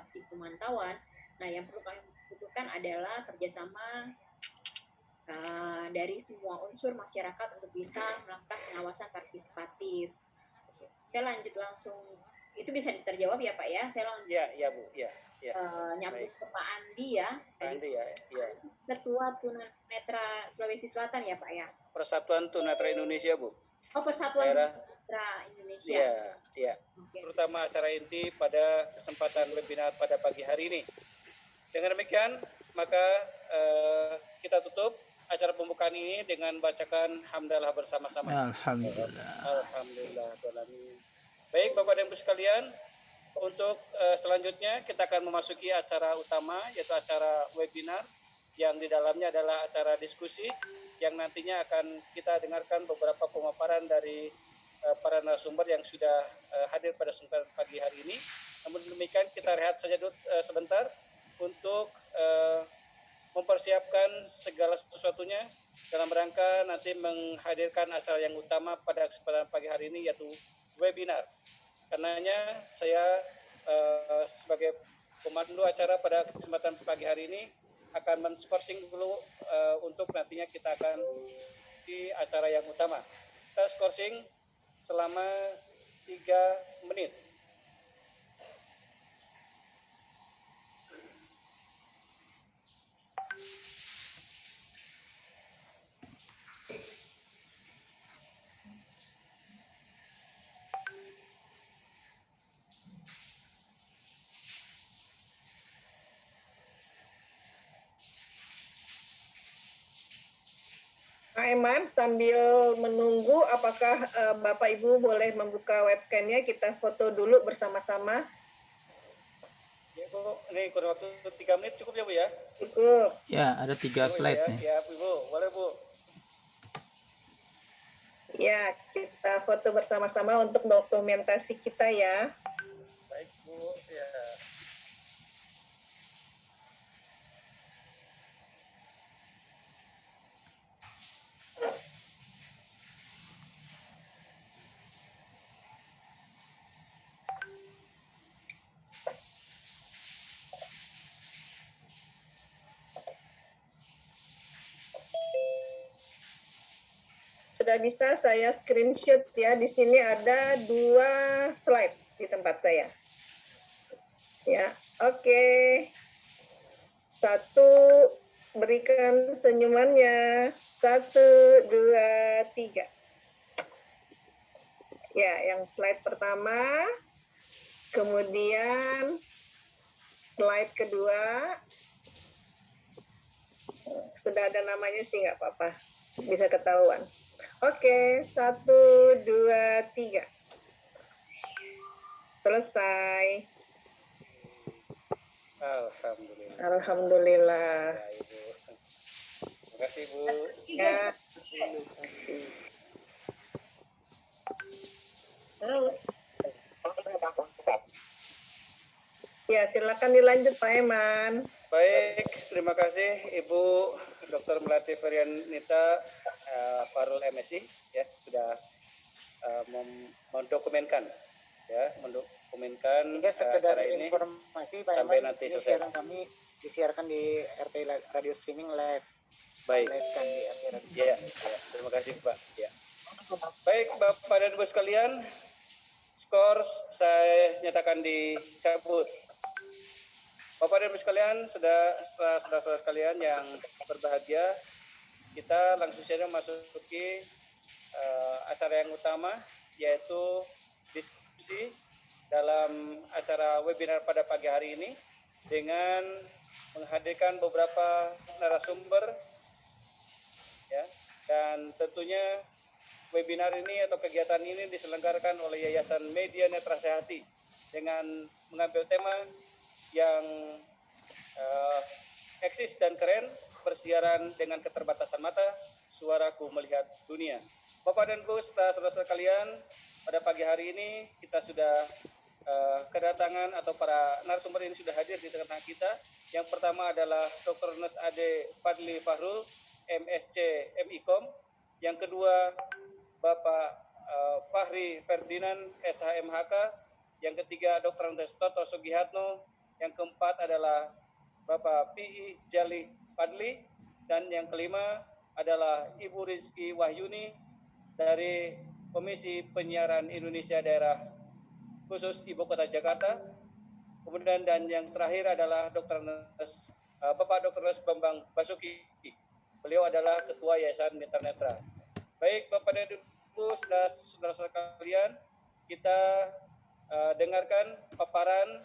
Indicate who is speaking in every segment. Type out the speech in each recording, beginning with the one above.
Speaker 1: operasi pemantauan. Nah, yang perlu kami butuhkan adalah kerjasama dari semua unsur masyarakat untuk bisa melakukan pengawasan partisipatif. Saya lanjut langsung, itu bisa terjawab ya Pak ya? Saya langsung
Speaker 2: ya Bu, ya.
Speaker 1: nyambung ke Pak Andi ya.
Speaker 2: Andi ya.
Speaker 1: Ketua Tunanetra Sulawesi Selatan ya Pak ya?
Speaker 2: Persatuan Tunanetra Indonesia Bu.
Speaker 1: Oh, Persatuan Tunanetra Indonesia.
Speaker 2: Iya. Okay. Terutama acara inti pada kesempatan webinar pada pagi hari ini. Dengan demikian, maka kita tutup acara pembukaan ini dengan bacakan hamdalah bersama-sama. Alhamdulillah. Baik Bapak dan Ibu sekalian, untuk selanjutnya kita akan memasuki acara utama, yaitu acara webinar yang di dalamnya adalah acara diskusi yang nantinya akan kita dengarkan beberapa pemaparan dari para narasumber yang sudah hadir pada kesempatan pagi hari ini. Namun demikian kita rehat saja dulu sebentar untuk mempersiapkan segala sesuatunya dalam rangka nanti menghadirkan acara yang utama pada kesempatan pagi hari ini, yaitu webinar. Karenanya saya sebagai pemandu acara pada kesempatan pagi hari ini akan men-skorsing dulu untuk nantinya kita akan di acara yang utama. Kita skorsing selama 3 menit.
Speaker 3: Pak Eman, sambil menunggu apakah Bapak Ibu boleh membuka webcamnya, kita foto dulu bersama-sama.
Speaker 2: Ya Bu, ini kurang waktu 3 menit cukup ya Bu ya?
Speaker 3: Cukup.
Speaker 4: Ya, ada 3 slide
Speaker 2: ya,
Speaker 4: nih.
Speaker 2: Siap Ibu, boleh Bu.
Speaker 3: Ya, kita foto bersama-sama untuk dokumentasi kita ya.
Speaker 2: Baik Bu, ya.
Speaker 3: Sudah bisa saya screenshot ya. Di sini ada 2 slide di tempat saya. Ya, oke. 1, berikan senyumannya. 1, 2, 3. Ya, yang slide pertama. Kemudian slide kedua. Sudah ada namanya sih nggak apa-apa. Bisa ketahuan. Oke, 1, 2, 3. Selesai.
Speaker 2: Alhamdulillah.
Speaker 3: Alhamdulillah.
Speaker 2: Ya, Ibu. Terima kasih Bu.
Speaker 3: Ya. Terima kasih. Ya, silakan dilanjut Pak Eman.
Speaker 2: Baik, terima kasih Ibu Dr. Melati Ferianita Farul MSI ya sudah mendokumenkan acara ini
Speaker 5: informasi Pak
Speaker 2: sampai
Speaker 5: Eman,
Speaker 2: nanti
Speaker 5: ini
Speaker 2: selesai.
Speaker 5: siaran kami disiarkan di RT Radio Streaming live.
Speaker 2: Baik.
Speaker 5: Live kan di RT Radio.
Speaker 2: Ya, terima kasih Pak. Ya. Baik Bapak dan Ibu sekalian, skor saya nyatakan dicabut. Bapak dan Ibu sekalian, saudara-saudara sekalian yang berbahagia, kita langsung saja memasuki acara yang utama, yaitu diskusi dalam acara webinar pada pagi hari ini dengan menghadirkan beberapa narasumber, ya, dan tentunya webinar ini atau kegiatan ini diselenggarakan oleh Yayasan Media Netra Sehati dengan mengambil tema yang eksis dan keren, bersiaran dengan keterbatasan mata, suaraku melihat dunia. Bapak dan Ibu, saudara-saudara sekalian, pada pagi hari ini kita sudah kedatangan atau para narasumber ini sudah hadir di tengah kita. Yang pertama adalah Dr. Nes Ade Fadli Fahrul, MSc MIKOM. Yang kedua, Bapak Fahri Ferdinand, SHMHK. Yang ketiga, Dr. Andes Toto Sugihatno, yang keempat adalah Bapak P.I. Jali Padli, dan yang kelima adalah Ibu Rizky Wahyuni dari Komisi Penyiaran Indonesia Daerah Khusus Ibu Kota Jakarta. Kemudian dan yang terakhir adalah Bapak Dr. Nes Bambang Basuki. Beliau adalah Ketua Yayasan Mitra Netra. Baik Bapak dan Ibu, saudara-saudara kalian, kita dengarkan paparan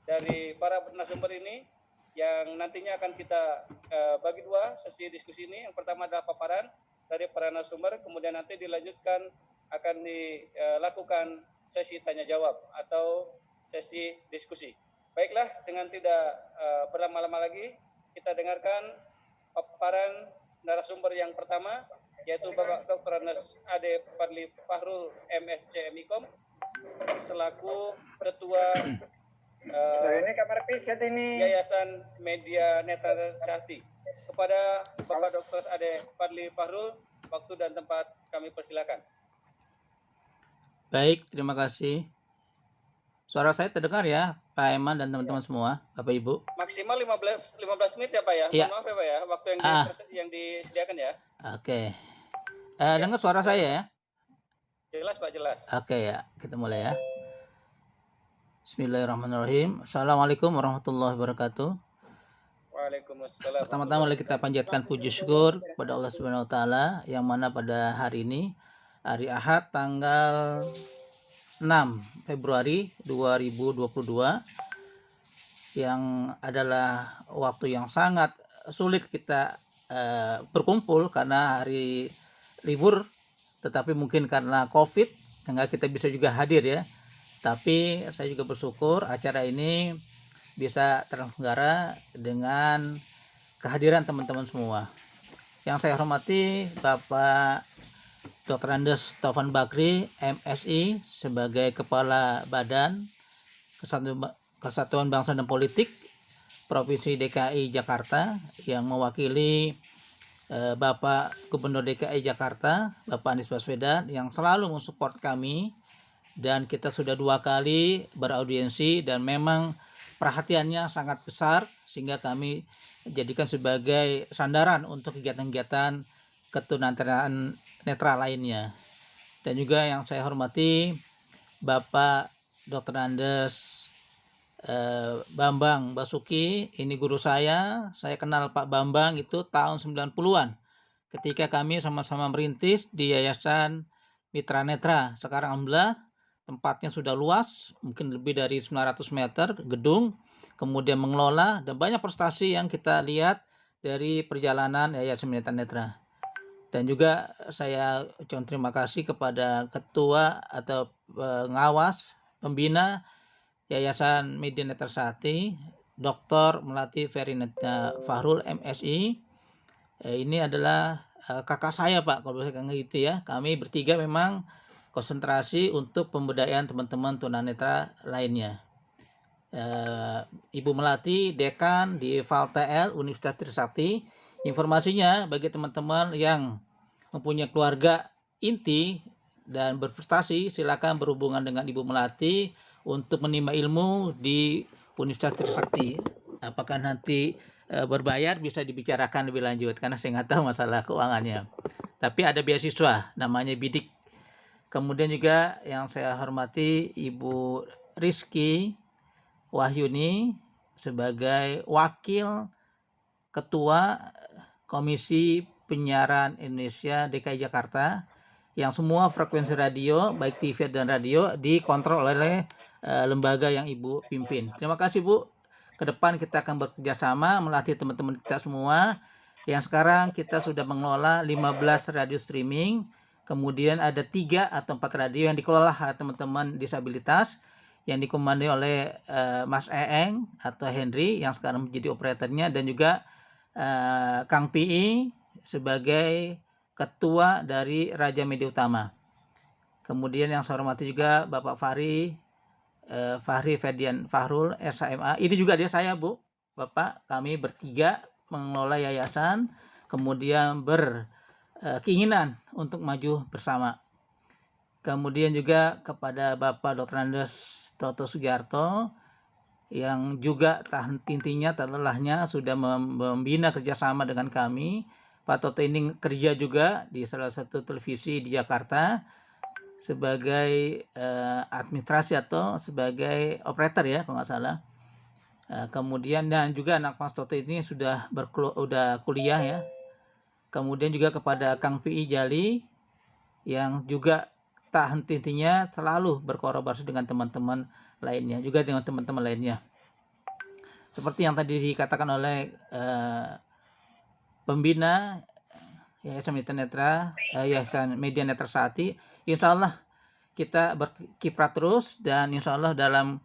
Speaker 2: dari para narasumber ini yang nantinya akan kita bagi dua sesi diskusi ini. Yang pertama adalah paparan dari para narasumber, kemudian nanti dilanjutkan akan dilakukan sesi tanya jawab atau sesi diskusi. Baiklah, dengan tidak berlama-lama lagi, kita dengarkan paparan narasumber yang pertama, yaitu Bapak Dr. Nes Ade Fadli Fahrul, MSc MIKOM, selaku Ketua
Speaker 5: ini kamar piket ini.
Speaker 2: Yayasan Media Netra Sakti. Kepada Bapak Dr. Ade Fadli Fahrul, waktu dan tempat kami persilakan.
Speaker 4: Baik, terima kasih. Suara saya terdengar ya, Pak Eman dan teman-teman semua, Bapak Ibu.
Speaker 2: Maksimal 15 menit ya Pak ya.
Speaker 4: Iya.
Speaker 2: Maaf ya Pak ya, waktu yang disediakan ya.
Speaker 4: Oke. Dengar suara saya ya?
Speaker 2: Jelas Pak, jelas.
Speaker 4: Oke ya, kita mulai ya. Bismillahirrahmanirrahim. Assalamualaikum warahmatullahi wabarakatuh.
Speaker 2: Waalaikumsalam.
Speaker 4: Pertama-tama mari kita panjatkan puji syukur kepada Allah Subhanahu wa taala yang mana pada hari ini hari Ahad tanggal 6 Februari 2022 yang adalah waktu yang sangat sulit kita berkumpul karena hari libur, tetapi mungkin karena COVID sehingga kita bisa juga hadir ya. Tapi saya juga bersyukur acara ini bisa terselenggara dengan kehadiran teman-teman semua. Yang saya hormati Bapak Dr. Andes Taufan Bakri, MSI, sebagai Kepala Badan Kesatuan Bangsa dan Politik Provinsi DKI Jakarta, yang mewakili Bapak Gubernur DKI Jakarta, Bapak Anies Baswedan, yang selalu mensupport kami, dan kita sudah 2 kali beraudiensi dan memang perhatiannya sangat besar sehingga kami jadikan sebagai sandaran untuk kegiatan-kegiatan ketunanetraan netral lainnya. Dan juga yang saya hormati Bapak Dr. Andes Bambang Basuki, ini guru saya kenal Pak Bambang itu tahun 90-an ketika kami sama-sama merintis di Yayasan Mitra Netra. Sekarang alhamdulillah tempatnya sudah luas, mungkin lebih dari 900 meter gedung, kemudian mengelola, dan banyak prestasi yang kita lihat dari perjalanan Yayasan Mitra Netra. Dan juga saya ucapkan terima kasih kepada Ketua atau pengawas pembina Yayasan Media Netra Sakti, Dr. Melati Ferineta Fahrul, MSI. Ini adalah kakak saya Pak, kalau saya gitu ya. Kami bertiga memang konsentrasi untuk pemberdayaan teman-teman tunanetra lainnya. Ibu Melati, Dekan di ValTL Universitas Trisakti. Informasinya bagi teman-teman yang mempunyai keluarga inti dan berprestasi, silakan berhubungan dengan Ibu Melati untuk menimba ilmu di Universitas Trisakti. Apakah nanti berbayar bisa dibicarakan lebih lanjut karena saya nggak tahu masalah keuangannya. Tapi ada beasiswa namanya bidik. Kemudian juga yang saya hormati Ibu Rizky Wahyuni sebagai Wakil Ketua Komisi Penyiaran Indonesia DKI Jakarta, yang semua frekuensi radio baik TV dan radio dikontrol oleh lembaga yang Ibu pimpin. Terima kasih Bu. Ke depan kita akan bekerja sama melatih teman-teman kita semua. Yang sekarang kita sudah mengelola 15 radio streaming. Kemudian ada 3 atau 4 radio yang dikelola oleh teman-teman disabilitas yang dikomandoi oleh Mas Eeng atau Henry yang sekarang menjadi operatornya, dan juga Kang PI sebagai ketua dari Raja Media Utama. Kemudian yang saya hormati juga Bapak Fahri Ferdian Fahrul, SHMA. Ini juga dia saya Bu. Bapak, kami bertiga mengelola yayasan, kemudian keinginan untuk maju bersama. Kemudian juga kepada Bapak Dr. Andes Toto Sugiarto, yang juga tak henti-hentinya, tak lelahnya sudah membina kerjasama dengan kami. Pak Toto ini kerja juga di salah satu televisi di Jakarta sebagai administrasi atau sebagai operator ya kalau nggak salah. Kemudian dan juga anak Mas Toto ini sudah udah kuliah ya. Kemudian juga kepada Kang Pi Jali yang juga tak henti-hentinya selalu berkolaborasi dengan teman-teman lainnya, juga dengan teman-teman lainnya. Seperti yang tadi dikatakan oleh pembina Yayasan Media Netra Sehati, insya Allah kita berkiprah terus dan insya Allah dalam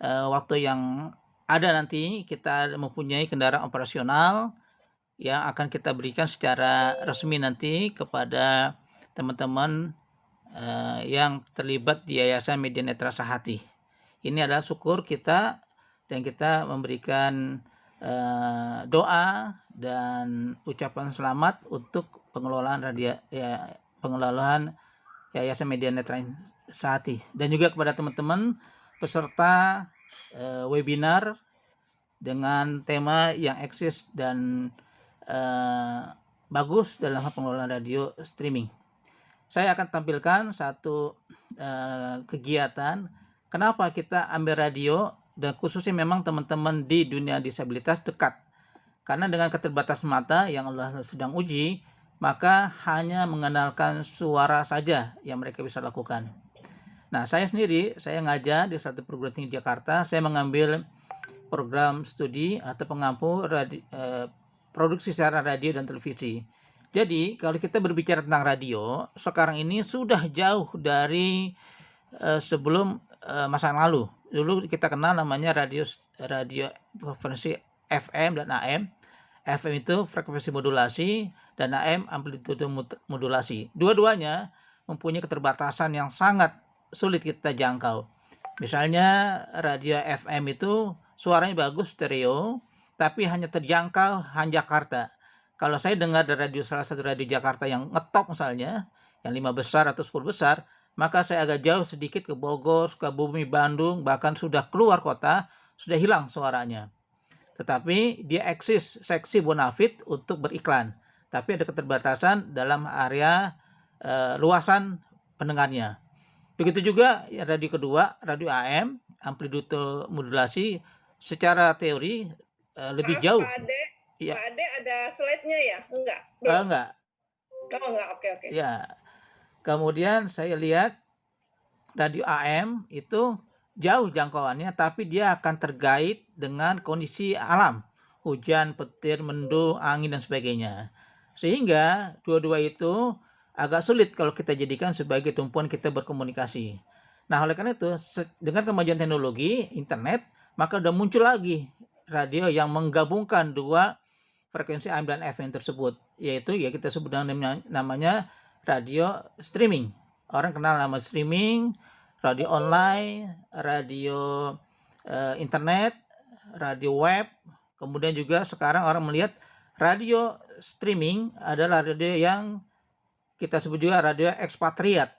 Speaker 4: waktu yang ada nanti kita mempunyai kendaraan operasional yang akan kita berikan secara resmi nanti kepada teman-teman yang terlibat di Yayasan Media Netra Sehati. Ini adalah syukur kita dan kita memberikan doa dan ucapan selamat untuk pengelolaan pengelolaan Yayasan Media Netra Sehati, dan juga kepada teman-teman peserta webinar dengan tema yang eksis dan bagus dalam pengelolaan radio streaming. Saya akan tampilkan satu kegiatan kenapa kita ambil radio, dan khususnya memang teman-teman di dunia disabilitas dekat. Karena dengan keterbatasan mata yang Allah sedang uji, maka hanya mengenalkan suara saja yang mereka bisa lakukan. Nah, saya sendiri, saya ngajar di satu perguruan tinggi Jakarta, saya mengambil program studi atau pengampu produksi siaran radio dan televisi. Jadi, kalau kita berbicara tentang radio, sekarang ini sudah jauh dari sebelum masa yang lalu. Dulu kita kenal namanya radio frekuensi FM dan AM. FM itu frekuensi modulasi dan AM amplitude modulasi. Dua-duanya mempunyai keterbatasan yang sangat sulit kita jangkau. Misalnya radio FM itu suaranya bagus stereo, tapi hanya terjangkau hanya Jakarta. Kalau saya dengar dari salah satu radio Jakarta yang ngetop misalnya, yang 5 besar atau 10 besar, maka saya agak jauh sedikit ke Bogor, Sukabumi, Bandung, bahkan sudah keluar kota, sudah hilang suaranya. Tetapi dia eksis seksi bonafit untuk beriklan. Tapi ada keterbatasan dalam area luasan pendengarnya. Begitu juga radio kedua, radio AM, amplitude modulasi secara teori lebih jauh.
Speaker 3: Pak Ade,
Speaker 4: Ya.
Speaker 3: Pak Ade ada slide-nya ya? Enggak.
Speaker 4: Enggak.
Speaker 3: Oh, enggak. Oke.
Speaker 4: Ya. Kemudian saya lihat radio AM itu jauh jangkauannya, tapi dia akan terkait dengan kondisi alam, hujan, petir, mendung, angin dan sebagainya. Sehingga dua-dua itu agak sulit kalau kita jadikan sebagai tumpuan kita berkomunikasi. Nah, oleh karena itu dengan kemajuan teknologi internet, maka udah muncul lagi radio yang menggabungkan dua frekuensi AM dan FM tersebut, yaitu ya kita sebut namanya radio streaming. Orang kenal nama streaming, radio online, radio internet, radio web. Kemudian juga sekarang orang melihat radio streaming adalah radio yang kita sebut juga radio ekspatriat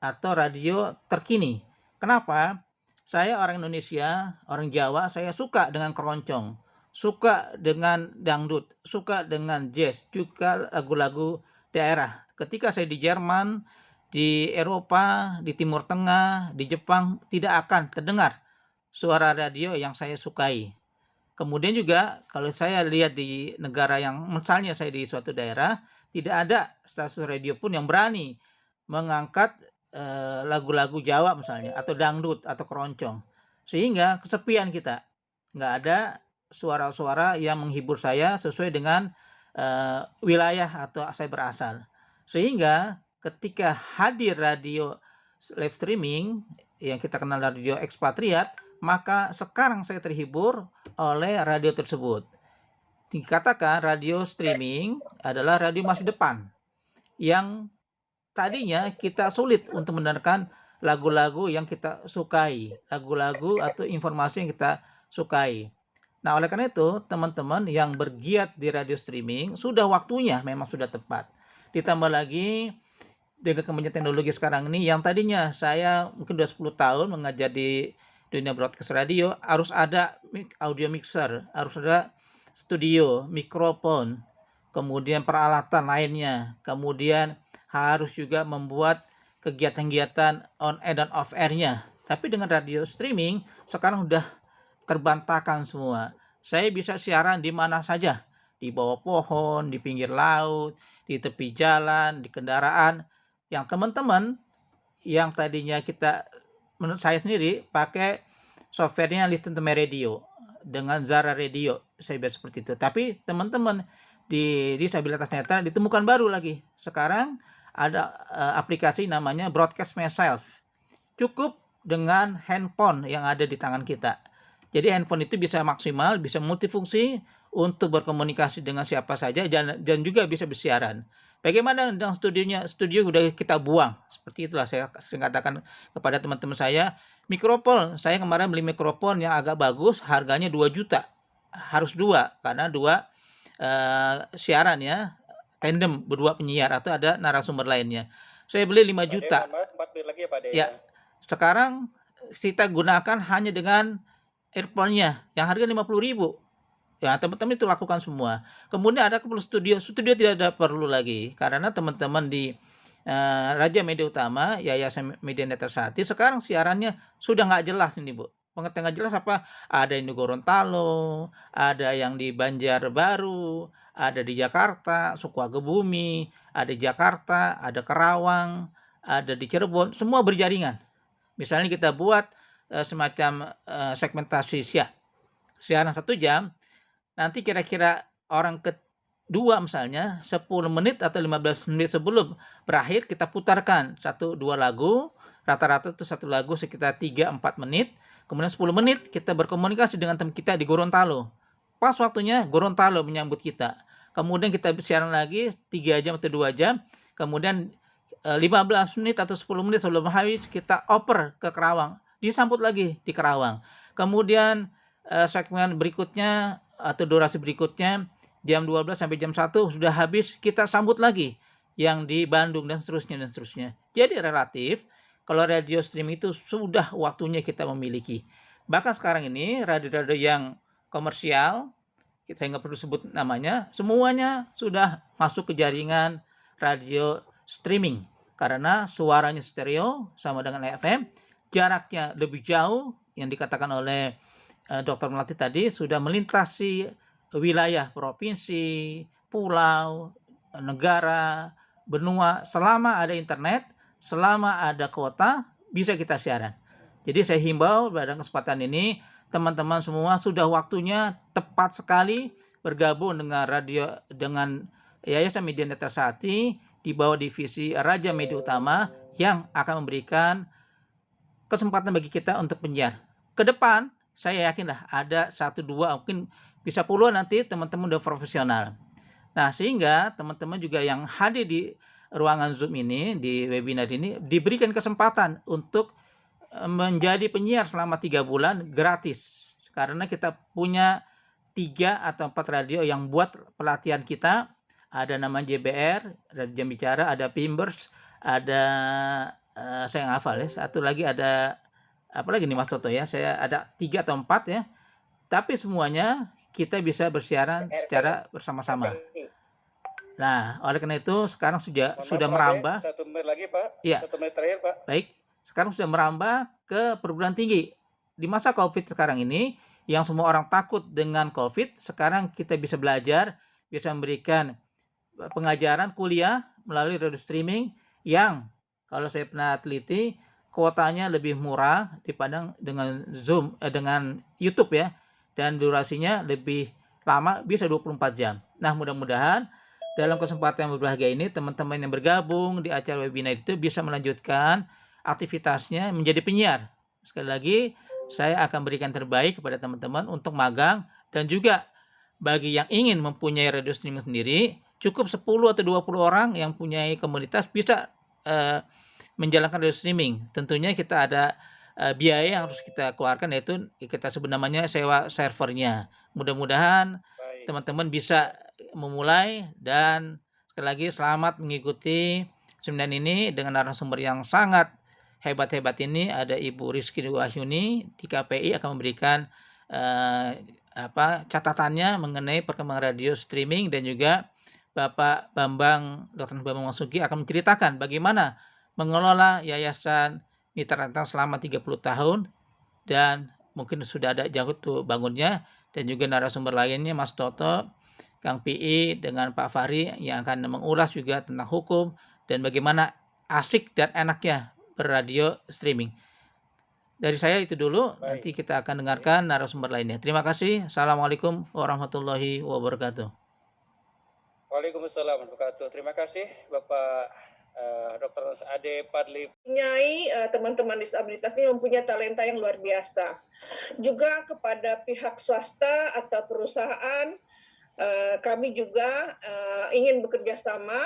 Speaker 4: atau radio terkini. Kenapa? Saya orang Indonesia, orang Jawa, saya suka dengan keroncong, suka dengan dangdut, suka dengan jazz, juga lagu-lagu daerah. Ketika saya di Jerman, di Eropa, di Timur Tengah, di Jepang, tidak akan terdengar suara radio yang saya sukai. Kemudian juga kalau saya lihat di negara yang misalnya saya di suatu daerah, tidak ada stasiun radio pun yang berani mengangkat lagu-lagu Jawa misalnya, atau dangdut, atau keroncong. Sehingga kesepian kita. Nggak ada suara-suara yang menghibur saya sesuai dengan wilayah atau saya berasal. Sehingga ketika hadir radio live streaming yang kita kenal radio ekspatriat, maka sekarang saya terhibur oleh radio tersebut. Dikatakan radio streaming adalah radio masa depan yang tadinya kita sulit untuk mendengarkan lagu-lagu yang kita sukai, lagu-lagu atau informasi yang kita sukai. Nah, oleh karena itu, teman-teman yang bergiat di radio streaming, sudah waktunya memang sudah tepat. Ditambah lagi dengan kemajuan teknologi sekarang ini, yang tadinya saya mungkin sudah 10 tahun mengajar di dunia broadcast radio harus ada audio mixer, harus ada studio, mikrofon, kemudian peralatan lainnya, kemudian harus juga membuat kegiatan-kegiatan on air dan off airnya. Tapi dengan radio streaming sekarang udah terbantahkan semua. Saya bisa siaran di mana saja, di bawah pohon, di pinggir laut, di tepi jalan, di kendaraan. Yang teman-teman yang tadinya kita, menurut saya sendiri, pakai softwarenya Listen to My Radio dengan Zara Radio, saya biasa seperti itu. Tapi teman-teman di disabilitas netra ditemukan baru lagi. Sekarang ada aplikasi namanya Broadcast Myself. Cukup dengan handphone yang ada di tangan kita. Jadi handphone itu bisa maksimal, bisa multifungsi untuk berkomunikasi dengan siapa saja dan juga bisa bersiaran. Bagaimana dengan studionya? Studio udah kita buang. Seperti itulah saya sering katakan kepada teman-teman saya. Mikrofon, saya kemarin beli mikrofon yang agak bagus, harganya 2 juta. Harus 2, karena 2 siaran ya, tandem, berdua penyiar atau ada narasumber lainnya. Saya beli 5 juta.
Speaker 2: 4 menit lagi ya Pak De.
Speaker 4: Ya, sekarang kita gunakan hanya dengan earphone-nya yang harga 50.000. Ya, teman-teman itu lakukan semua. Kemudian ada perlu studio tidak ada perlu lagi karena teman-teman di Raja Media Utama, Yayasan Media Netra Sakti sekarang siarannya sudah nggak jelas ini Bu. Pengertian nggak jelas apa? Ada yang di Gorontalo, ada yang di Banjarbaru, ada di Jakarta, Sukabumi, ada di Jakarta, ada Karawang, ada di Cirebon, semua berjaringan. Misalnya kita buat semacam segmentasi siaran 1 jam, nanti kira-kira orang kedua misalnya 10 menit atau 15 menit sebelum berakhir kita putarkan 1-2 lagu, rata-rata itu 1 lagu sekitar 3-4 menit, kemudian 10 menit kita berkomunikasi dengan teman kita di Gorontalo. Pas waktunya Gorontalo menyambut kita. Kemudian kita siaran lagi 3 jam atau 2 jam, kemudian 15 menit atau 10 menit sebelum habis kita oper ke Karawang, disambut lagi di Karawang. Kemudian segmen berikutnya atau durasi berikutnya jam 12 sampai jam 1 sudah habis, kita sambut lagi yang di Bandung dan seterusnya. Jadi relatif kalau radio streaming itu sudah waktunya kita memiliki. Bahkan sekarang ini radio-radio yang komersial, saya nggak perlu sebut namanya, semuanya sudah masuk ke jaringan radio streaming. Karena suaranya stereo sama dengan FM, jaraknya lebih jauh, yang dikatakan oleh Dr. Melati tadi, sudah melintasi wilayah provinsi, pulau, negara, benua. Selama ada internet, selama ada kuota, bisa kita siaran. Jadi saya himbau pada kesempatan ini, teman-teman semua sudah waktunya tepat sekali bergabung dengan radio, dengan Yayasan Media Netra Sakti di bawah divisi Raja Media Utama yang akan memberikan kesempatan bagi kita untuk penyiar. Ke depan saya yakinlah ada 1-2 mungkin bisa puluhan nanti teman-teman udah profesional. Nah, sehingga teman-teman juga yang hadir di ruangan Zoom ini, di webinar ini, diberikan kesempatan untuk menjadi penyiar selama 3 bulan gratis. Karena kita punya 3 atau 4 radio yang buat pelatihan kita. Ada nama JBR, Radio Jam Bicara, ada Pimbers, ada saya ngafal ya. Satu lagi ada apa lagi nih Mas Toto ya? Saya ada 3 atau 4 ya. Tapi semuanya kita bisa bersiaran secara bersama-sama. Nah, oleh karena itu sekarang sudah merambah.
Speaker 2: 1 menit lagi Pak.
Speaker 4: Ya.
Speaker 2: 1 menit terakhir Pak.
Speaker 4: Baik, sekarang sudah merambah ke perguruan tinggi. Di masa COVID sekarang ini, yang semua orang takut dengan COVID, sekarang kita bisa belajar, bisa memberikan pengajaran kuliah melalui radio streaming yang kalau saya pernah teliti kuotanya lebih murah dibanding dengan Zoom dengan YouTube ya, dan durasinya lebih lama, bisa 24 jam. Nah, mudah-mudahan dalam kesempatan yang berbahagia ini teman-teman yang bergabung di acara webinar itu bisa melanjutkan aktivitasnya menjadi penyiar. Sekali lagi saya akan berikan terbaik kepada teman-teman untuk magang, dan juga bagi yang ingin mempunyai radio streaming sendiri, cukup 10 atau 20 orang yang punya komunitas bisa menjalankan radio streaming. Tentunya kita ada biaya yang harus kita keluarkan, yaitu kita sebut namanya sewa servernya. Mudah-mudahan teman-teman bisa memulai, dan sekali lagi selamat mengikuti seminar ini dengan narasumber yang sangat hebat-hebat ini, ada Ibu Rizky Wahyuni di KPI akan memberikan catatannya mengenai perkembangan radio streaming, dan juga Bapak Dr. Bambang Masuki akan menceritakan bagaimana mengelola Yayasan Mitra Rantang selama 30 tahun, dan mungkin sudah ada jangkut tuh bangunnya, dan juga narasumber lainnya Mas Toto, Kang PI dengan Pak Fahri yang akan mengulas juga tentang hukum dan bagaimana asik dan enaknya berradio streaming. Dari saya itu dulu.
Speaker 2: Baik.
Speaker 4: Nanti kita akan dengarkan narasumber lainnya. Terima kasih. Assalamualaikum warahmatullahi wabarakatuh.
Speaker 2: Waalaikumsalam warahmatullahi wabarakatuh. Terima kasih Bapak Dr. Ade Padli.
Speaker 3: Teman-teman disabilitas ini mempunyai talenta yang luar biasa. Juga kepada pihak swasta atau perusahaan, kami juga ingin bekerja sama,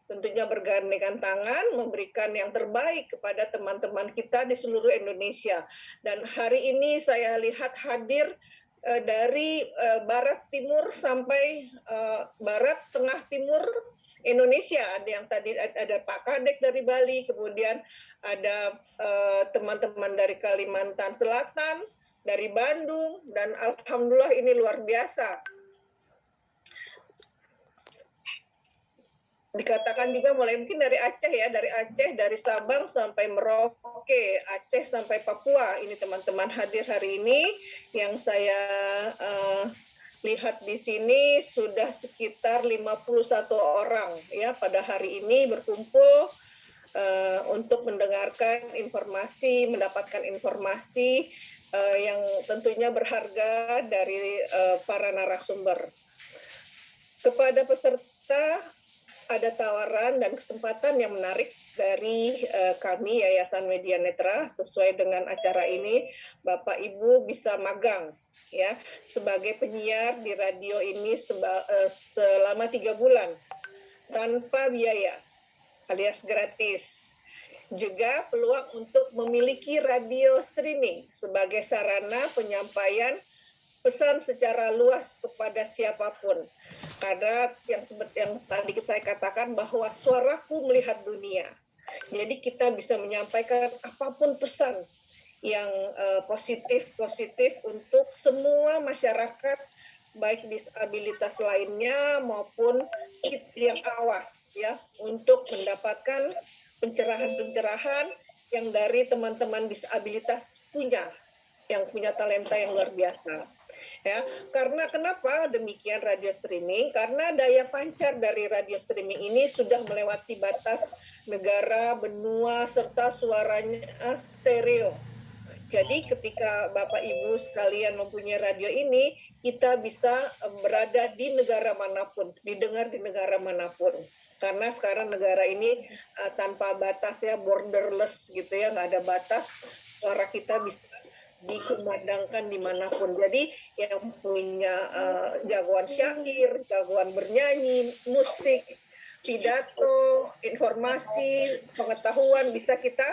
Speaker 3: tentunya bergandengan tangan, memberikan yang terbaik kepada teman-teman kita di seluruh Indonesia. Dan hari ini saya lihat hadir dari barat timur sampai barat tengah timur Indonesia. Ada yang tadi ada Pak Kadek dari Bali, kemudian ada teman-teman dari Kalimantan Selatan, dari Bandung, dan alhamdulillah ini luar biasa. Dikatakan juga mulai mungkin dari Aceh ya, dari Sabang sampai Merauke, Aceh sampai Papua. Ini teman-teman hadir hari ini. Yang saya lihat di sini sudah sekitar 51 orang ya pada hari ini berkumpul untuk mendengarkan informasi, mendapatkan informasi yang tentunya berharga dari para narasumber. Kepada peserta ada tawaran dan kesempatan yang menarik dari kami Yayasan Media Netra. Sesuai dengan acara ini, Bapak Ibu bisa magang ya sebagai penyiar di radio ini selama 3 bulan tanpa biaya alias gratis. Juga peluang untuk memiliki radio streaming sebagai sarana penyampaian pesan secara luas kepada siapapun. Karena yang tadi saya katakan bahwa suaraku melihat dunia. Jadi kita bisa menyampaikan apapun pesan yang positif untuk semua masyarakat, baik disabilitas lainnya maupun yang awas ya, untuk mendapatkan pencerahan-pencerahan yang dari teman-teman disabilitas yang punya talenta yang luar biasa. Ya, karena kenapa demikian radio streaming? Karena daya pancar dari radio streaming ini sudah melewati batas negara, benua, serta suaranya stereo. Jadi ketika Bapak Ibu sekalian mempunyai radio ini, kita bisa berada di negara manapun, didengar di negara manapun. Karena sekarang negara ini tanpa batas ya, borderless gitu ya, nggak ada batas, suara kita bisa dikumandangkan dimanapun. Jadi yang punya jagoan syair, jagoan bernyanyi, musik, pidato, informasi, pengetahuan bisa kita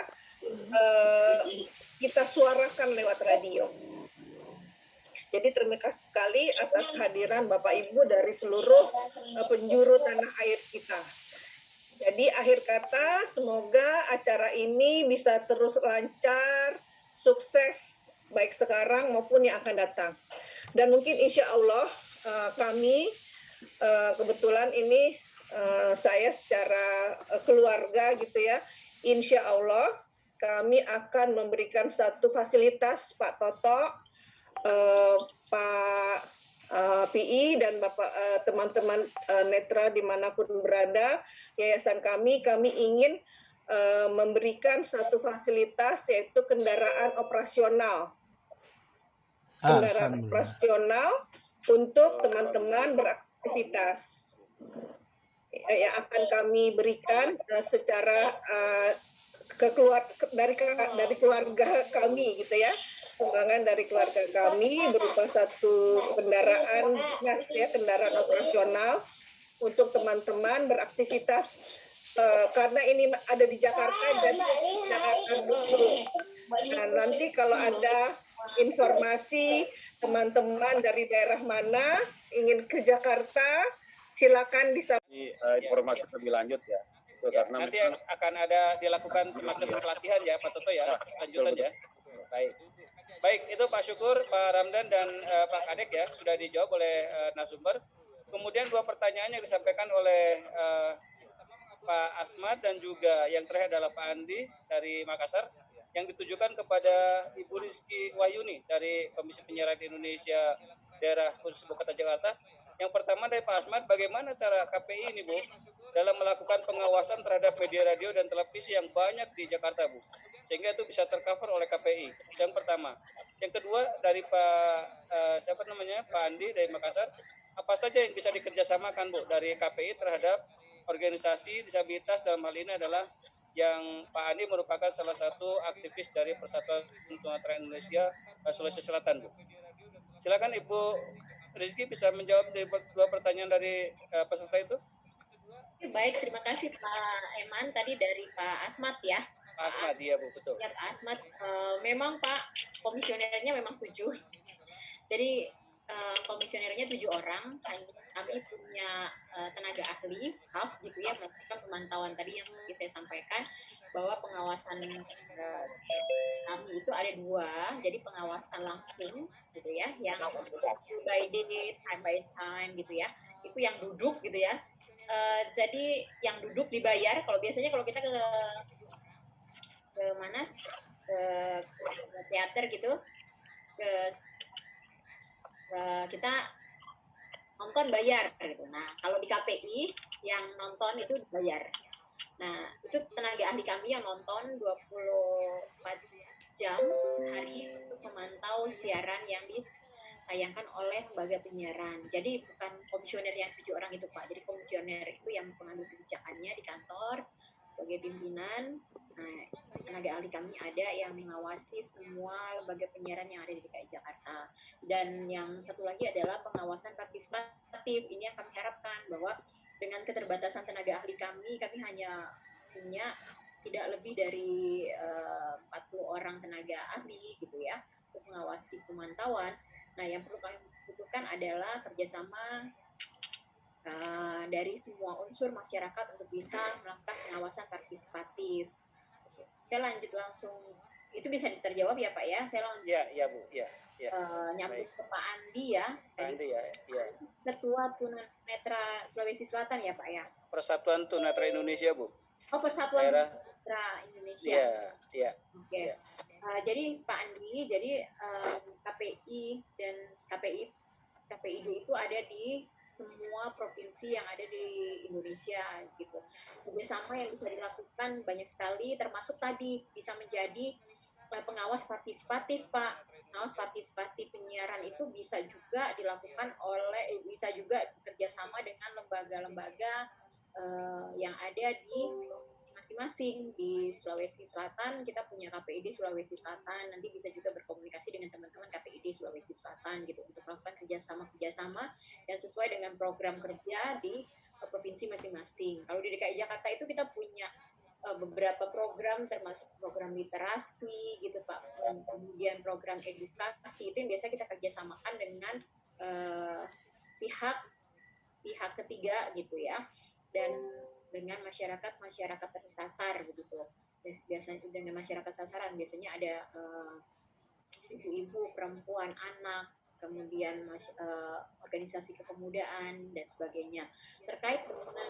Speaker 3: suarakan lewat radio. Jadi terima kasih sekali atas kehadiran Bapak Ibu dari seluruh penjuru tanah air kita. Jadi akhir kata, semoga acara ini bisa terus lancar, sukses, baik sekarang maupun yang akan datang. Dan mungkin insya Allah kami kebetulan ini saya secara keluarga gitu ya, insya Allah kami akan memberikan satu fasilitas Pak Toto, Pak PI dan Bapak teman-teman netra dimanapun berada, yayasan kami ingin memberikan satu fasilitas yaitu kendaraan operasional untuk teman-teman beraktivitas yang akan kami berikan secara dari keluarga kami gitu ya, sumbangan dari keluarga kami berupa satu kendaraan dinas ya, kendaraan operasional untuk teman-teman beraktivitas karena ini ada di Jakarta dan Jakarta dulu. Nah, nanti kalau ada informasi teman-teman dari daerah mana ingin ke Jakarta, silakan
Speaker 6: informasi lebih lanjut ya.
Speaker 2: Ya, nanti akan ada dilakukan semacam pelatihan ya Pak Toto ya, lanjutan ya. Baik. Baik, itu Pak Syukur, Pak Ramdan dan Pak Kadek ya sudah dijawab oleh narasumber. Kemudian 2 pertanyaan yang disampaikan oleh Pak Asmat dan juga yang terakhir adalah Pak Andi dari Makassar yang ditujukan kepada Ibu Rizky Wahyuni dari Komisi Penyiaran Indonesia Daerah Khusus Ibu Kota Jakarta. Yang pertama dari Pak Asmat, bagaimana cara KPI ini Bu dalam melakukan pengawasan terhadap media radio dan televisi yang banyak di Jakarta Bu, sehingga itu bisa tercover oleh KPI. Yang pertama. Yang kedua dari Pak Pak Andi dari Makassar, apa saja yang bisa dikerjasamakan Bu dari KPI terhadap organisasi disabilitas, dalam hal ini adalah yang Pak Andi merupakan salah satu aktivis dari Persatuan Tunanetra Indonesia Sulawesi Selatan Bu. Silakan Ibu Rizky bisa menjawab dari 2 pertanyaan dari peserta itu.
Speaker 1: Baik, terima kasih Pak Eman tadi dari Pak Asmat ya.
Speaker 2: Pak Asmat, iya Bu, betul.
Speaker 1: Ya Pak Asmat, memang Pak komisionernya memang 7. Jadi komisionernya 7 orang. Kami punya tenaga ahli, staff gitu ya, melakukan pemantauan tadi yang seperti saya sampaikan bahwa pengawasan kami itu ada 2. Jadi pengawasan langsung gitu ya, yang by day, time by time gitu ya. Itu yang duduk gitu ya. Jadi yang duduk dibayar. Kalau biasanya kalau kita ke mana ke teater gitu, kita nonton bayar gitu. Nah kalau di KPI yang nonton itu dibayar. Nah itu tenaga ahli kami yang nonton 24 jam sehari untuk memantau siaran yang ditayangkan oleh lembaga penyiaran. Jadi bukan komisioner yang 7 orang itu Pak. Jadi komisioner itu yang pengambil kebijakannya di kantor sebagai pimpinan. Nah, tenaga ahli kami ada yang mengawasi semua lembaga penyiaran yang ada di DKI Jakarta. Dan yang satu lagi adalah pengawasan partisipatif. Ini yang kami harapkan bahwa dengan keterbatasan tenaga ahli kami hanya punya tidak lebih dari 40 orang tenaga ahli gitu ya untuk mengawasi pemantauan. Nah, yang perlu kami butuhkan adalah kerjasama dari semua unsur masyarakat untuk bisa melakukan pengawasan partisipatif. Saya lanjut langsung, itu bisa terjawab ya Pak ya? Saya langsung
Speaker 2: ya Bu, ya.
Speaker 1: nyambut ke Pak Andi ya.
Speaker 2: Pak Andi ya.
Speaker 1: Ketua Tunanetra Sulawesi Selatan ya Pak ya?
Speaker 2: Persatuan Tunanetra Indonesia Bu.
Speaker 1: Oh, Persatuan Tunanetra Indonesia.
Speaker 2: Iya.
Speaker 1: Oke. Jadi Pak Andi, jadi KPI dan KPID itu ada di semua provinsi yang ada di Indonesia gitu. Kerjasama yang bisa dilakukan banyak sekali, termasuk tadi bisa menjadi pengawas partisipatif Pak. Pengawas partisipatif penyiaran itu bisa juga dilakukan bisa juga bekerjasama dengan lembaga-lembaga yang ada di masing-masing. Di Sulawesi Selatan kita punya KPID Sulawesi Selatan, nanti bisa juga berkomunikasi dengan teman-teman KPID Sulawesi Selatan gitu untuk melakukan kerjasama yang sesuai dengan program kerja di provinsi masing-masing. Kalau di DKI Jakarta itu kita punya beberapa program, termasuk program literasi gitu Pak, kemudian program edukasi, itu yang biasa kita kerjasamakan dengan pihak ketiga gitu ya, dan dengan masyarakat tersasar begitu. Biasanya dengan masyarakat sasaran biasanya ada ibu-ibu, perempuan, anak, kemudian organisasi kepemudaan dan sebagainya. Terkait dengan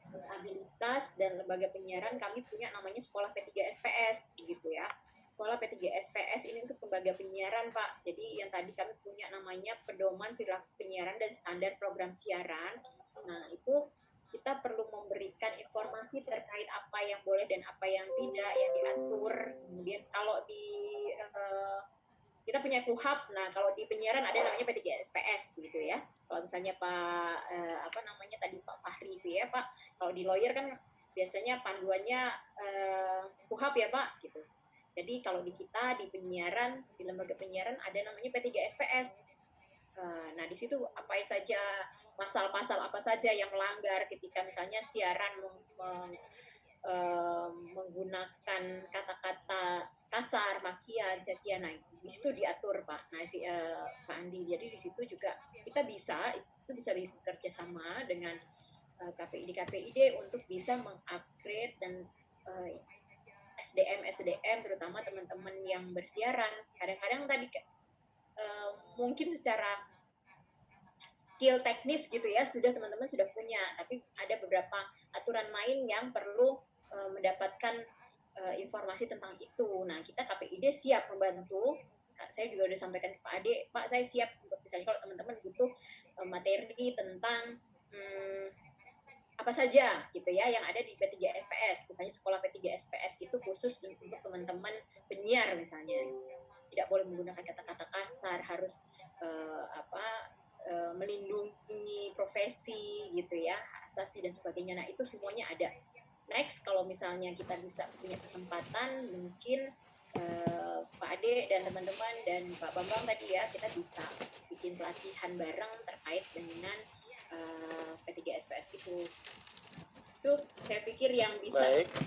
Speaker 1: disabilitas dan lembaga penyiaran, kami punya namanya Sekolah P3SPS gitu ya. Sekolah P3SPS ini untuk lembaga penyiaran Pak. Jadi yang tadi kami punya namanya Pedoman Perilaku Penyiaran dan Standar Program Siaran. Nah itu kita perlu memberikan informasi terkait apa yang boleh dan apa yang tidak yang diatur. Kemudian kalau di kita punya KUHAP, nah kalau di penyiaran ada namanya P3SPS gitu ya. Kalau misalnya Pak tadi Pak Fahri itu ya Pak, kalau di lawyer kan biasanya panduannya KUHAP ya Pak gitu. Jadi kalau di kita di penyiaran, di lembaga penyiaran ada namanya P3SPS. Nah di situ apa saja pasal-pasal apa saja yang melanggar ketika misalnya siaran menggunakan kata-kata kasar, makian, cacian, nah di situ diatur Pak. Nah Pak Andi, jadi di situ juga kita bisa bekerja sama dengan KPID untuk bisa mengupgrade dan SDM terutama teman-teman yang bersiaran. Kadang-kadang tadi mungkin secara skill teknis gitu ya teman-teman sudah punya, tapi ada beberapa aturan main yang perlu mendapatkan informasi tentang itu. Nah, kita KPID siap membantu. Saya juga udah sampaikan ke Pak Ade, Pak, saya siap untuk misalnya kalau teman-teman butuh materi tentang apa saja gitu ya yang ada di P3SPS, misalnya sekolah P3SPS itu khusus untuk teman-teman penyiar misalnya, tidak boleh menggunakan kata-kata kasar, harus melindungi profesi gitu ya, asasi dan sebagainya. Nah, itu semuanya ada. Next, kalau misalnya kita bisa punya kesempatan, mungkin Pak Ade dan teman-teman dan Pak Bambang tadi ya, kita bisa bikin pelatihan bareng terkait dengan P3SPS itu saya pikir yang bisa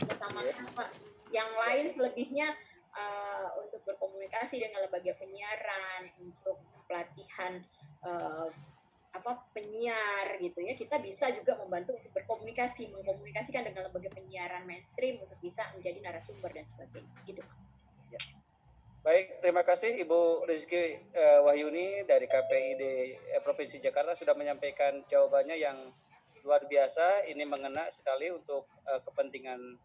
Speaker 1: bersamakan Pak. Yang lain selebihnya untuk berkomunikasi dengan lembaga penyiaran, untuk pelatihan penyiar gitu ya, kita bisa juga membantu untuk mengkomunikasikan dengan lembaga penyiaran mainstream untuk bisa menjadi narasumber dan sebagainya gitu.
Speaker 2: Ya. Baik, terima kasih Ibu Rizky Wahyuni dari KPID Provinsi Jakarta sudah menyampaikan jawabannya yang luar biasa. Ini mengena sekali untuk kepentingan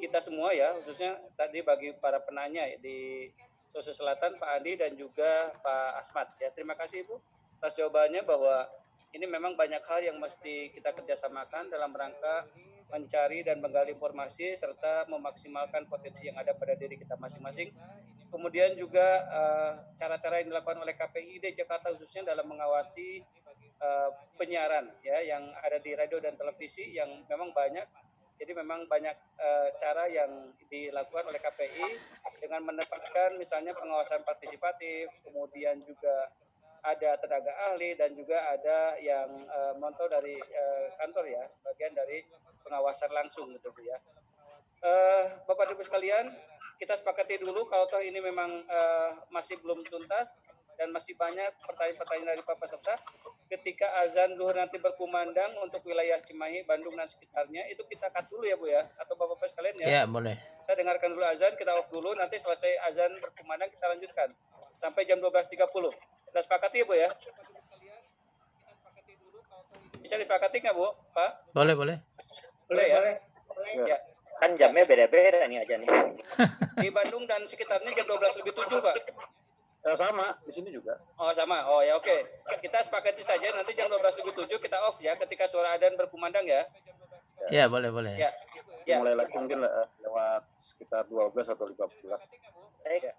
Speaker 2: kita semua ya, khususnya tadi bagi para penanya di Sulawesi Selatan, Pak Andi dan juga Pak Asmat. Ya, terima kasih Ibu atas jawabannya bahwa ini memang banyak hal yang mesti kita kerjasamakan dalam rangka mencari dan menggali informasi serta memaksimalkan potensi yang ada pada diri kita masing-masing. Kemudian juga cara-cara yang dilakukan oleh KPID Jakarta khususnya dalam mengawasi penyiaran ya yang ada di radio dan televisi yang memang banyak. Jadi memang banyak cara yang dilakukan oleh KPI dengan menempatkan misalnya pengawasan partisipatif, kemudian juga ada tenaga ahli dan juga ada yang monitor dari kantor ya, bagian dari pengawasan langsung gitu ya. Bapak Ibu sekalian, kita sepakati dulu kalau toh ini memang masih belum tuntas dan masih banyak pertanyaan-pertanyaan dari Pak peserta. Ketika azan zuhur nanti berkumandang untuk wilayah Cimahi, Bandung dan sekitarnya, itu kita cut dulu ya Bu ya, atau Bapak-Bapak sekalian ya.
Speaker 4: Ya, boleh.
Speaker 2: Kita dengarkan dulu azan, kita off dulu, nanti selesai azan berkumandang kita lanjutkan sampai jam 12.30. Kita sepakati ya Bu ya. Bisa disepakati nggak Bu, Pak?
Speaker 4: Boleh, boleh.
Speaker 2: Boleh ya?
Speaker 6: Ya. Kan jamnya beda-beda nih aja nih.
Speaker 2: Di Bandung dan sekitarnya jam 12:07 Pak.
Speaker 5: Sama, di sini juga.
Speaker 2: Oh sama, oh ya oke. Kita sepakati saja nanti jam 12:07 kita off ya ketika suara adzan berkumandang ya.
Speaker 4: Ya, boleh, boleh.
Speaker 2: Ya. Ya.
Speaker 5: Mulai lagi mungkin lewat sekitar 12 atau 15.
Speaker 2: Baik.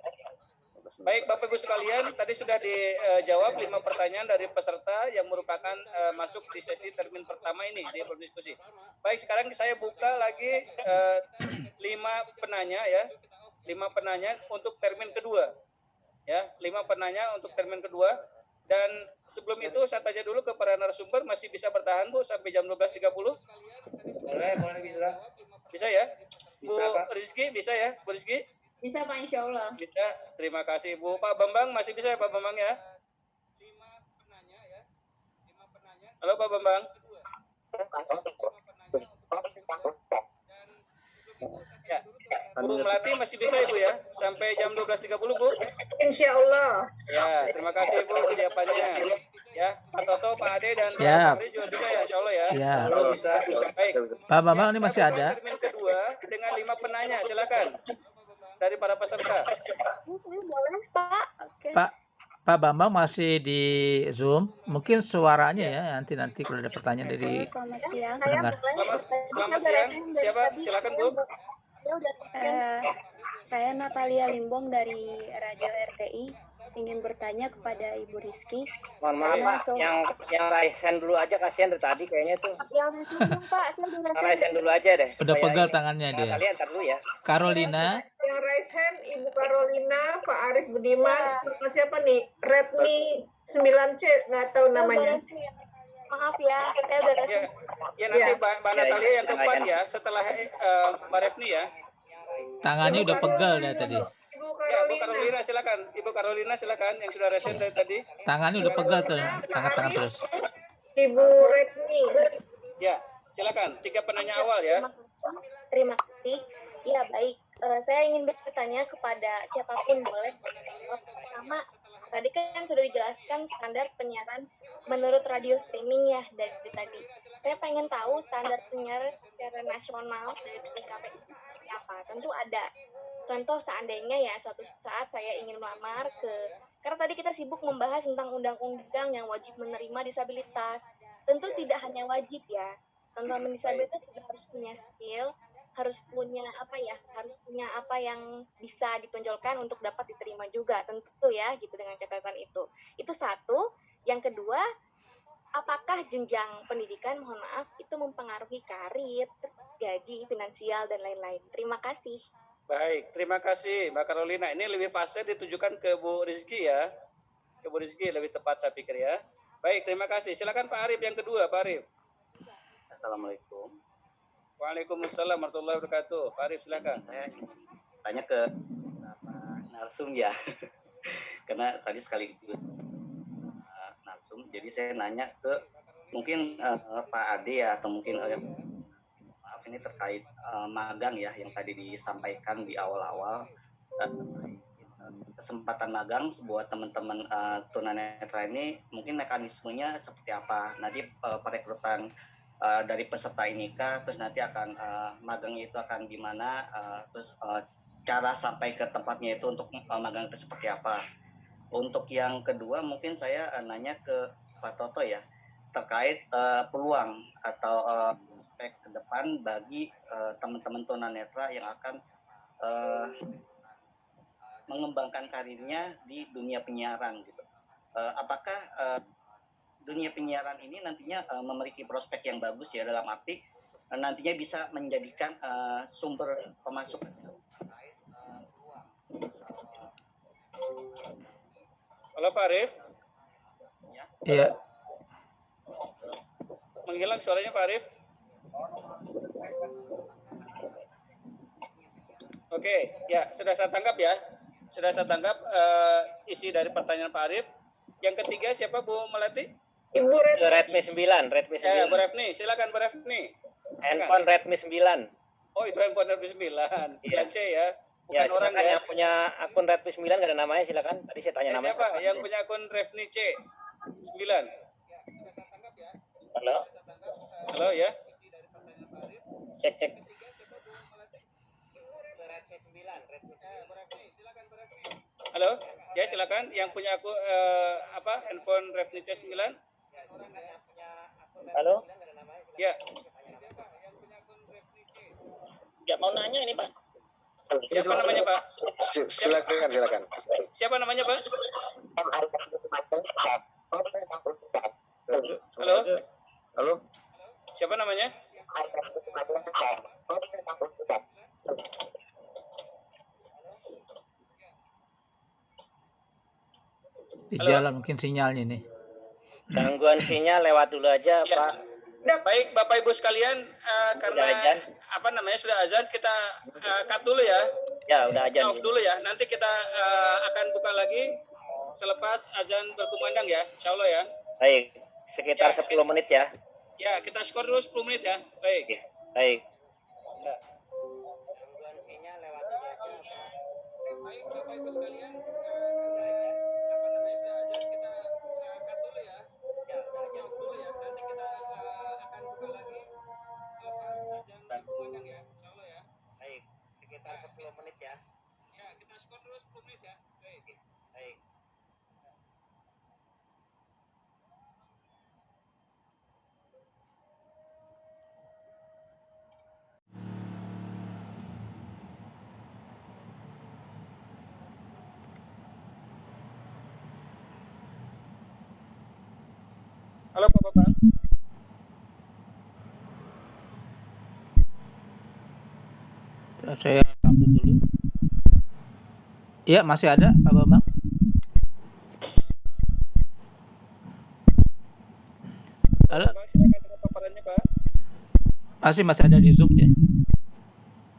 Speaker 2: Baik Bapak Ibu sekalian, tadi sudah dijawab 5 pertanyaan dari peserta yang merupakan masuk di sesi termin pertama ini di berdiskusi. Baik, sekarang saya buka lagi 5 penanya ya. 5 penanya untuk termin kedua. Ya, 5 penanya untuk termin kedua. Dan sebelum itu saya tanya dulu ke para narasumber, masih bisa bertahan Bu sampai jam 12.30?
Speaker 7: Boleh bisa.
Speaker 2: Bisa ya?
Speaker 7: Bisa,
Speaker 2: Bu
Speaker 7: Pak.
Speaker 2: Rizky bisa ya? Bu Rizky?
Speaker 1: Bisa Pak, insya Allah.
Speaker 2: Bisa, terima kasih Bu. Pak Bambang masih bisa ya Pak Bambang ya? 5 penanya ya. 5 penanya. Halo Pak Bambang. Ya. Bu Melati masih bisa Ibu ya? Sampai jam 12.30 Bu?
Speaker 3: Insya Allah.
Speaker 2: Ya, terima kasih Bu kesiapannya. Ya, Pak Toto, Pak Ade dan Pak
Speaker 4: Siap.
Speaker 2: Fahri juga bisa ya, insya Allah ya.
Speaker 4: Ya.
Speaker 7: Kalau bisa.
Speaker 2: Baik.
Speaker 4: Pak Bambang ini
Speaker 2: Saya
Speaker 4: masih
Speaker 2: buka
Speaker 4: ada.
Speaker 2: termin kedua dengan 5 penanya, silakan. Dari para peserta.
Speaker 1: Boleh Pak. Oke.
Speaker 4: Pak Bambang masih di Zoom. Mungkin suaranya ya nanti kalau ada pertanyaan dari
Speaker 1: Selamat siang.
Speaker 4: pendengar.
Speaker 2: Selamat siang. Siapa? Silakan Bu.
Speaker 8: Saya Natalia Limbong dari Radio RTI, ingin bertanya kepada Ibu Rizky.
Speaker 6: Mohon maaf Pak, yang raise hand dulu aja, kasihan dari tadi kayaknya tuh.
Speaker 8: Yang Pak, saya
Speaker 6: Raise hand dulu aja deh.
Speaker 4: Udah
Speaker 6: supaya
Speaker 4: pegal
Speaker 6: ini.
Speaker 4: tangannya dia.
Speaker 6: Kalian ntar dulu ya.
Speaker 4: Carolina,
Speaker 3: Yang raise hand Ibu Carolina, Pak Arif Budiman, sama siapa nih? Redmi 9C, nggak tahu namanya.
Speaker 8: Maaf ya, saya beres.
Speaker 2: Ya nanti
Speaker 3: Ya.
Speaker 2: Mbak Natalia yang keempat ya, setelah Mbak Refni ya.
Speaker 4: tangannya udah pegal dari tadi.
Speaker 3: Ibu
Speaker 2: Ya, Bu
Speaker 3: Carolina.
Speaker 2: Carolina silakan. Ibu Carolina silakan yang sudah resen dari tadi.
Speaker 4: Tangannya udah pegal tuh, angkat tangan terus.
Speaker 3: Ibu Redmi.
Speaker 2: Ya, silakan. 3 penanya awal ya.
Speaker 8: Terima kasih. Ya, baik. Saya ingin bertanya kepada siapapun boleh. Pertama, tadi kan sudah dijelaskan standar penyiaran menurut radio streaming ya dari tadi. Saya pengen tahu standar penyiaran secara nasional dari KPI seperti apa. Tentu ada contoh seandainya ya suatu saat saya ingin melamar karena tadi kita sibuk membahas tentang undang-undang yang wajib menerima disabilitas. Tentu tidak hanya wajib ya. Teman-teman disabilitas juga harus punya skill, harus punya apa yang bisa ditonjolkan untuk dapat diterima juga, tentu ya gitu dengan catatan itu. Itu satu. Yang kedua, apakah jenjang pendidikan, mohon maaf, itu mempengaruhi karir, gaji, finansial dan lain-lain. Terima kasih.
Speaker 2: Baik, terima kasih Mbak Carolina. Ini lebih pasnya ditujukan ke Bu Rizky ya. Ke Bu Rizky lebih tepat saya pikir ya. Baik, terima kasih. Silakan Pak Arif yang kedua, Pak Arif.
Speaker 6: Assalamualaikum.
Speaker 2: Waalaikumsalam warahmatullahi wabarakatuh. Pak Arif, silakan.
Speaker 6: Saya tanya ke narsum ya. Karena tadi sekali narsum, jadi saya nanya ke mungkin Pak Ade ya, atau mungkin maaf ini terkait magang ya yang tadi disampaikan di awal-awal, kesempatan magang buat teman-teman tunanetra ini mungkin mekanismenya seperti apa, nanti perekrutan dari peserta ini kah, terus nanti akan magangnya itu akan gimana, terus cara sampai ke tempatnya itu untuk magang itu seperti apa. Untuk yang kedua mungkin saya nanya ke Pak Toto ya, terkait peluang atau prospek ke depan bagi teman-teman tunanetra yang akan mengembangkan karirnya di dunia penyiaran gitu. Apakah dunia penyiaran ini nantinya memiliki prospek yang bagus ya, dalam arti nantinya bisa menjadikan sumber pemasukan.
Speaker 2: Halo Pak Arif.
Speaker 4: Iya.
Speaker 2: Menghilang suaranya Pak Arif. Oke, ya sudah saya tangkap ya. Sudah saya tangkap isi dari pertanyaan Pak Arif. Yang ketiga siapa Bu Melati?
Speaker 3: Ibu
Speaker 6: Redmi 9, Redmi 9.
Speaker 2: Bu Refni, silakan Bu Refni.
Speaker 6: Handphone Redmi 9.
Speaker 2: Oh, itu handphone Redmi 9. 9C ya. Bukan
Speaker 6: Ya,
Speaker 2: orang
Speaker 6: silakan
Speaker 2: ya.
Speaker 6: yang punya akun Redmi 9 nggak ada namanya, silakan. Tadi saya tanya namanya.
Speaker 2: Siapa yang punya akun Refni C 9?
Speaker 6: Halo.
Speaker 2: Halo ya.
Speaker 6: Cek.
Speaker 2: Halo. Ya, silakan yang punya akun handphone Refni C 9.
Speaker 6: Halo.
Speaker 2: Ya.
Speaker 6: Ya mau nanya ini Pak.
Speaker 2: Siapa namanya Pak?
Speaker 5: Silakan.
Speaker 2: Siapa namanya Pak? Halo.
Speaker 5: Halo.
Speaker 2: Siapa namanya?
Speaker 4: Di
Speaker 2: Halo.
Speaker 4: jalan mungkin sinyalnya nih.
Speaker 6: Gangguan sinyal lewat dulu aja
Speaker 2: Ya.
Speaker 6: Pak.
Speaker 2: Baik Bapak Ibu sekalian, karena
Speaker 6: azan.
Speaker 2: sudah azan, kita cut dulu ya.
Speaker 6: Ya udah aja.
Speaker 2: Off dulu ya. Nanti kita akan buka lagi selepas azan berkumandang ya, insya Allah ya.
Speaker 6: Baik, sekitar
Speaker 2: Ya,
Speaker 6: 10 menit ya.
Speaker 2: Ya, kita skor dulu 10 menit ya. Baik.
Speaker 6: Baik.
Speaker 2: Ya. Baik Bapak Ibu sekalian, karena sudah azan, kita cut dulu ya. Off dulu ya. Nanti kita akan buka lagi selepas azan berkumandang ya, insya Allah ya.
Speaker 6: Baik, sekitar 10 menit ya.
Speaker 2: Ya, kita skor dulu 10 menit ya. Baik.
Speaker 6: Baik.
Speaker 2: Halo Bapak.
Speaker 4: Saya sambut dulu. Iya, masih ada Pak Bambang? Halo,
Speaker 2: Bang, silakan dengan paparannya Pak.
Speaker 4: masih ada di Zoom ya?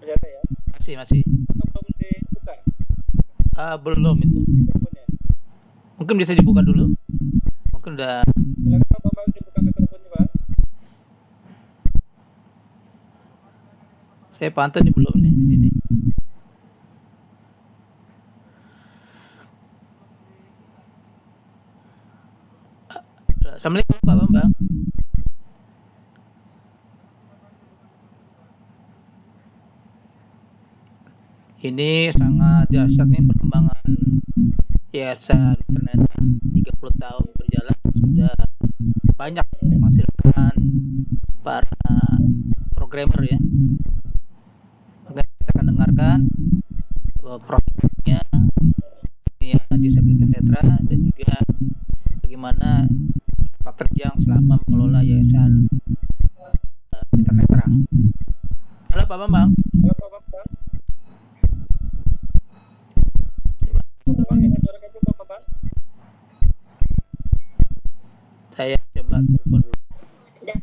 Speaker 2: Masih ada ya?
Speaker 4: Masih.
Speaker 2: Atau belum dibuka
Speaker 4: Belum itu.
Speaker 2: mikrofonnya?
Speaker 4: Mungkin bisa dibuka dulu. Mungkin udah.
Speaker 2: Silakan Pak Bambang dibuka mikrofonnya Pak.
Speaker 4: Saya pantau nih belum nih di sini. Assalamualaikum Pak Bambang. Ini sangat dahsyat nih perkembangan yayasan internet 30 tahun berjalan sudah banyak menghasilkan para programmer ya. Oke, kita akan dengarkan prospeknya dunia disabilitas netra dan juga bagaimana Pak Terjang selama mengelola yayasan internet netra. Halo Pak Bambang.
Speaker 2: Halo Pak Bambang. Bambang, dengan suara kamu Pak Bambang.
Speaker 4: Saya coba telepon dulu.
Speaker 1: Dan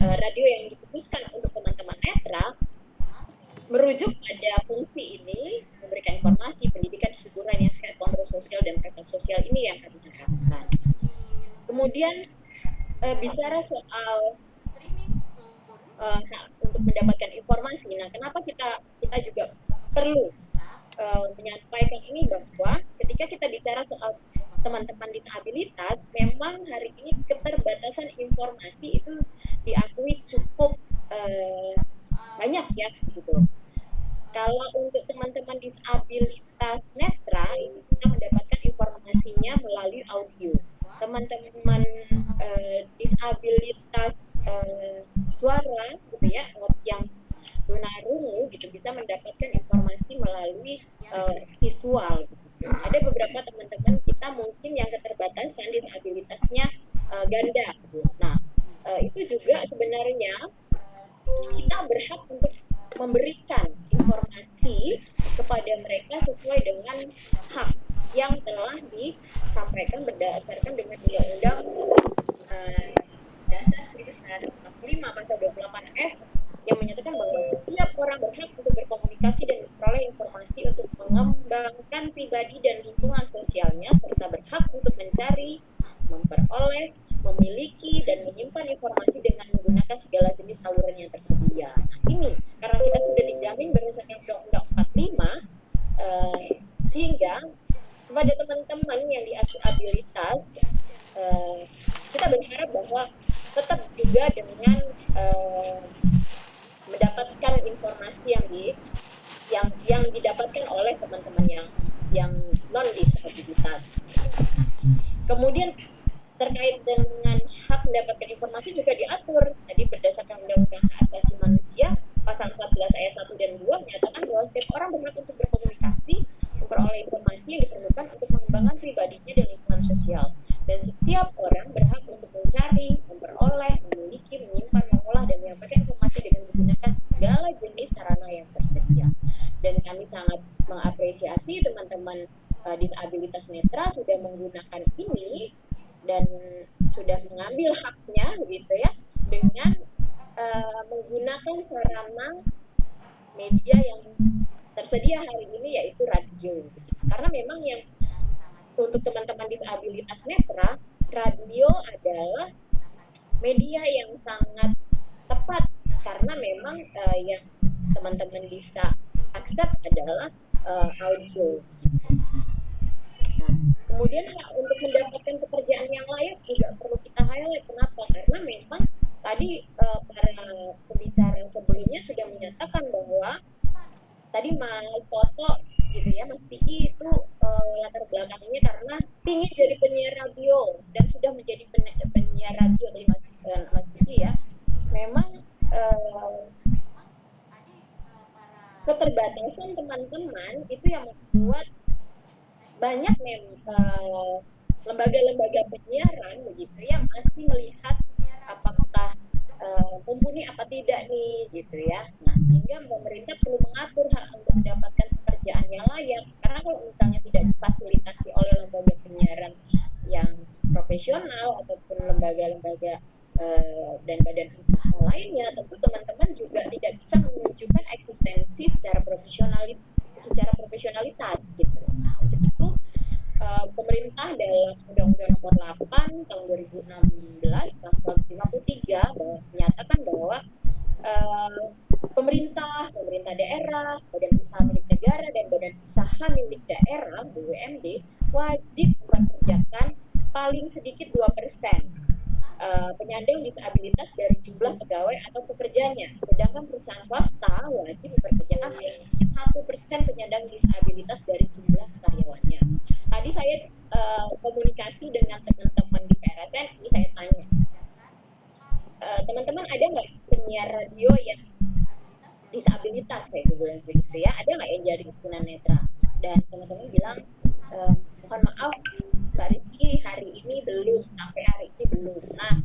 Speaker 1: radio yang dikhususkan untuk teman-teman netra merujuk pada fungsi ini, memberikan informasi, pendidikan, hiburan yang sehat, kontrol sosial dan peran sosial ini yang kami harapkan. Kemudian bicara soal hak untuk mendapatkan informasi. Nah, kenapa kita juga perlu menyampaikan ini bahwa ketika kita bicara soal teman-teman disabilitas, memang hari ini keterbatasan informasi itu diakui cukup banyak ya, gitu. Kalau untuk teman-teman disabilitas netra, ini kita mendapatkan informasinya melalui audio. Teman-teman disabilitas suara, gitu ya, yang tunarungu, gitu, bisa mendapatkan informasi melalui visual. Ada beberapa teman-teman kita mungkin yang keterbatasan disabilitasnya ganda. Nah, itu juga sebenarnya kita berhak untuk memberikan informasi kepada mereka sesuai dengan hak yang telah disampaikan berdasarkan dengan Undang-Undang Dasar 1945 pasal 28F yang menyatakan bahwa setiap orang berhak untuk berkomunikasi dan memperoleh informasi untuk mengembangkan pribadi dan lingkungan sosialnya serta berhak untuk mencari, memperoleh, memiliki dan menyimpan informasi dengan menggunakan segala jenis saluran yang tersedia. Nah, ini karena kita sudah dijamin berdasarkan Undang-Undang 45, sehingga kepada teman-teman yang disabilitas, kita berharap bahwa tetap juga dengan mendapatkan informasi yang didapatkan oleh teman-teman yang non disabilitas. Kemudian terkait dengan hak mendapatkan informasi juga diatur tadi berdasarkan Undang-Undang Hak Asasi Manusia pasal 14 ayat 1 dan 2 menyatakan bahwa setiap orang berhak untuk berkomunikasi, memperoleh informasi yang diperlukan untuk mengembangkan pribadinya dan lingkungan sosial, dan setiap orang berhak untuk mencari, memperoleh, memiliki, menyimpan, mengolah dan menyampaikan informasi dengan menggunakan segala jenis sarana yang tersedia. Dan kami sangat mengapresiasi teman-teman disabilitas netra sudah menggunakan ini dan sudah mengambil haknya, begitu ya, dengan menggunakan sarana media yang tersedia hari ini yaitu radio. Karena memang yang untuk teman-teman disabilitas netra, radio adalah media yang sangat tepat karena memang yang teman-teman bisa akses adalah audio. Nah, kemudian hak untuk mendapatkan pekerjaan yang layak juga perlu kita highlight. Kenapa? Karena memang tadi para pembicara sebelumnya sudah menyatakan bahwa tadi Mas Toto gitu ya, Mas Vicky itu latar belakangnya karena ingin jadi penyiar radio dan sudah menjadi penyiar radio dari Mas Vicky ya. Memang keterbatasan teman-teman itu yang membuat banyak lembaga-lembaga penyiaran begitu ya masih melihat apakah mumpuni apa tidak nih gitu ya. Nah, sehingga pemerintah perlu mengatur hak untuk mendapatkan pekerjaan yang layak, karena kalau misalnya tidak difasilitasi oleh lembaga penyiaran yang profesional ataupun lembaga-lembaga dan badan usaha lainnya, tentu teman-teman juga tidak bisa menunjukkan eksistensi secara profesionalitas gitu. Nah, untuk itu pemerintah dalam Undang-Undang Nomor 8 tahun 2016 pasal 53 menyatakan bahwa pemerintah DPRD wajib mempekerjakan paling sedikit 2% penyandang disabilitas dari jumlah pegawai atau pekerjanya. Sedangkan perusahaan swasta wajib mempekerjakan paling sedikit 1% penyandang disabilitas dari jumlah karyawannya. Tadi saya komunikasi dengan teman-teman di PRSN, ini saya tanya, teman-teman ada nggak penyiar radio yang disabilitas kayak begitu ya? Ada nggak yang jadi tunanetra? Dan teman-teman bilang, mohon maaf Mbak Rizky, hari ini belum, sampai hari ini belum. Nah,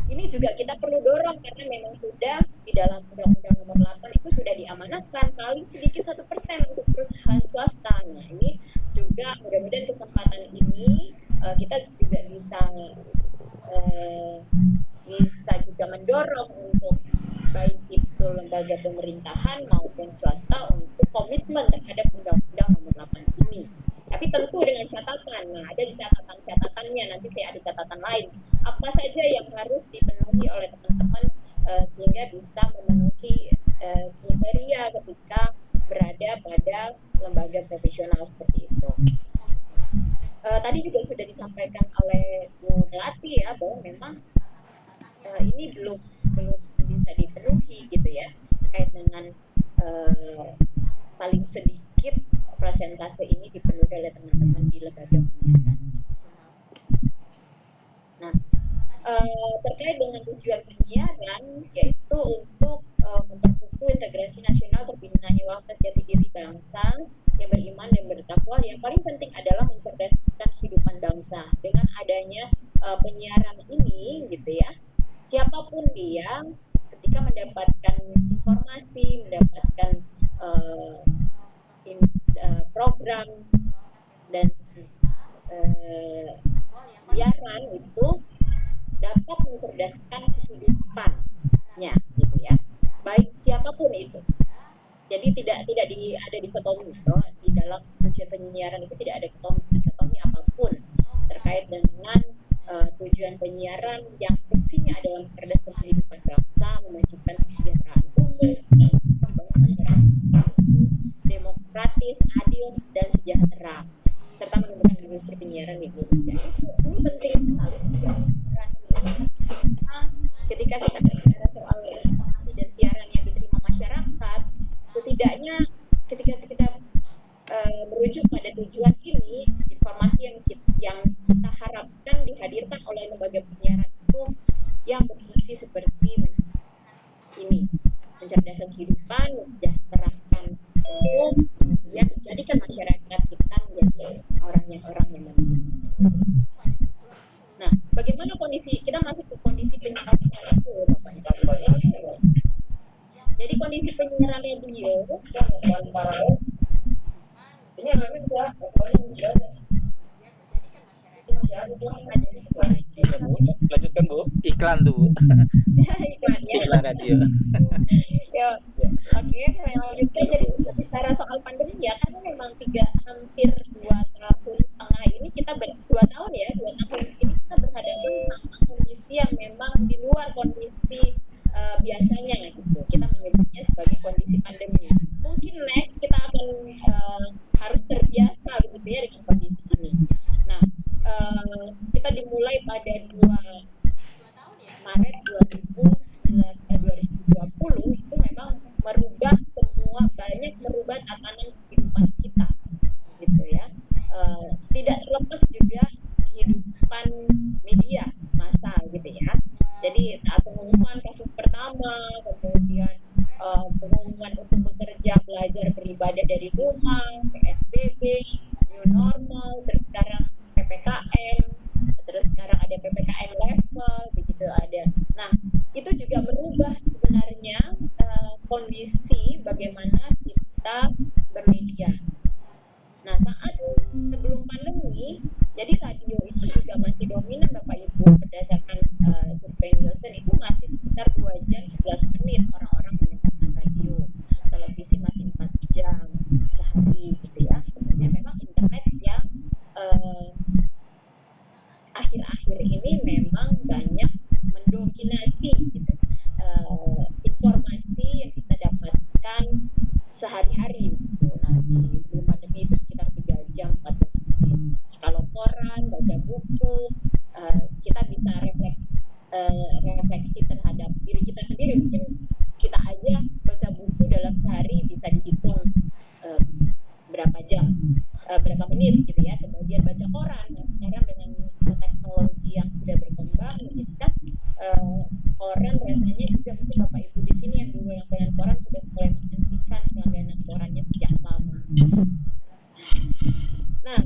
Speaker 1: ini juga kita perlu dorong karena memang sudah di dalam Undang-Undang Nomor 8 itu sudah diamanatkan paling sedikit 1% untuk perusahaan swasta. Nah, ini juga mudah-mudahan kesempatan ini kita juga bisa juga mendorong untuk baik itu lembaga pemerintahan maupun swasta untuk komitmen terhadap Undang-Undang Nomor 8 ini. Tapi tentu dengan catatan, nah ada di catatannya, nanti saya ada catatan lain. Apa saja yang harus dipenuhi oleh teman-teman sehingga bisa memenuhi kriteria ketika berada pada lembaga profesional seperti itu. Tadi juga sudah disampaikan oleh Bu Melati ya, bahwa memang ini belum bisa dipenuhi gitu ya, terkait dengan paling sedikit persentase ini dipenuhi oleh teman-teman di lembaga penyiaran. Nah, terkait dengan tujuan penyiaran, yaitu untuk memperkuat integrasi nasional terbinanya wakil jati diri bangsa yang beriman dan bertakwa. Yang paling penting adalah mencerdaskan kehidupan bangsa. Dengan adanya penyiaran ini, gitu ya, siapapun dia, ketika mendapatkan informasi, mendapatkan program dan siaran itu dapat mencerdaskan kehidupannya, gitu ya, baik siapapun itu. Jadi tidak ada dikotomi itu di dalam tujuan penyiaran itu, tidak ada dikotomi apapun terkait dengan tujuan penyiaran yang fungsinya adalah mencerdaskan kehidupan bangsa, memajukan kesejahteraan umum, pembangunan demokratis, adil dan sejahtera, serta mengembangkan industri penyiaran di Indonesia. Ini penting sekali. Ketika kita berbicara soal informasi dan siaran yang diterima masyarakat, setidaknya ketika kita merujuk pada tujuan ini, informasi yang kita harapkan dihadirkan oleh lembaga penyiaran itu yang berfungsi seperti ini: mencerdaskan kehidupan, mensejahterakan umum, kemudian menjadikan masyarakat kita menjadi orang yang mandiri. Nah, bagaimana kondisi kita masuk ke kondisi penyiaran radio, Bapak Ibu? Jadi kondisi penyiaran radio ini
Speaker 2: lanjutkan Bu.
Speaker 4: Iklan tuh Bu.
Speaker 1: Iklan ya.
Speaker 4: Iklan radio.
Speaker 1: Ya, oke, saya lanjutkan. Jadi bicara soal pandemi ya, karena memang hampir 2 tahun setengah ini kita 2 tahun ini kita berhadapan sama kondisi yang memang di luar kondisi biasanya gitu. Kita menyebutnya sebagai kondisi pandemi. Mungkin next kita akan harus terbiasa gitu ya dengan kondisi ini. Nah, kita dimulai pada 2 Maret 2020 itu memang merubah tatanan kehidupan kita gitu ya. Tidak terlepas juga kehidupan media massa gitu ya. Jadi saat pengumuman kasus pertama, kemudian pengumuman untuk bekerja, belajar, beribadah dari rumah, PSBB, new normal, terus sekarang PPKM, terus sekarang ada PPKM level, begitu ada. Nah, itu juga merubah sebenarnya kondisi bagaimana kita bermedia. Nah, saat sebelum pandemi, jadi radio itu juga masih dominan Bapak Ibu. Berdasarkan survei Nielsen itu masih sekitar 2 jam 11 menit orang-orang mendengarkan radio. Televisi masih 4 jam sehari. mungkin kita aja baca buku dalam sehari bisa dihitung berapa jam, berapa menit gitu ya. Kemudian baca koran. Nah, sekarang dengan teknologi yang sudah berkembang, gitu kan, koran rasanya juga mungkin Bapak Ibu di sini yang dulu langganan koran sudah mulai menghentikan langganan korannya sejak lama. Nah,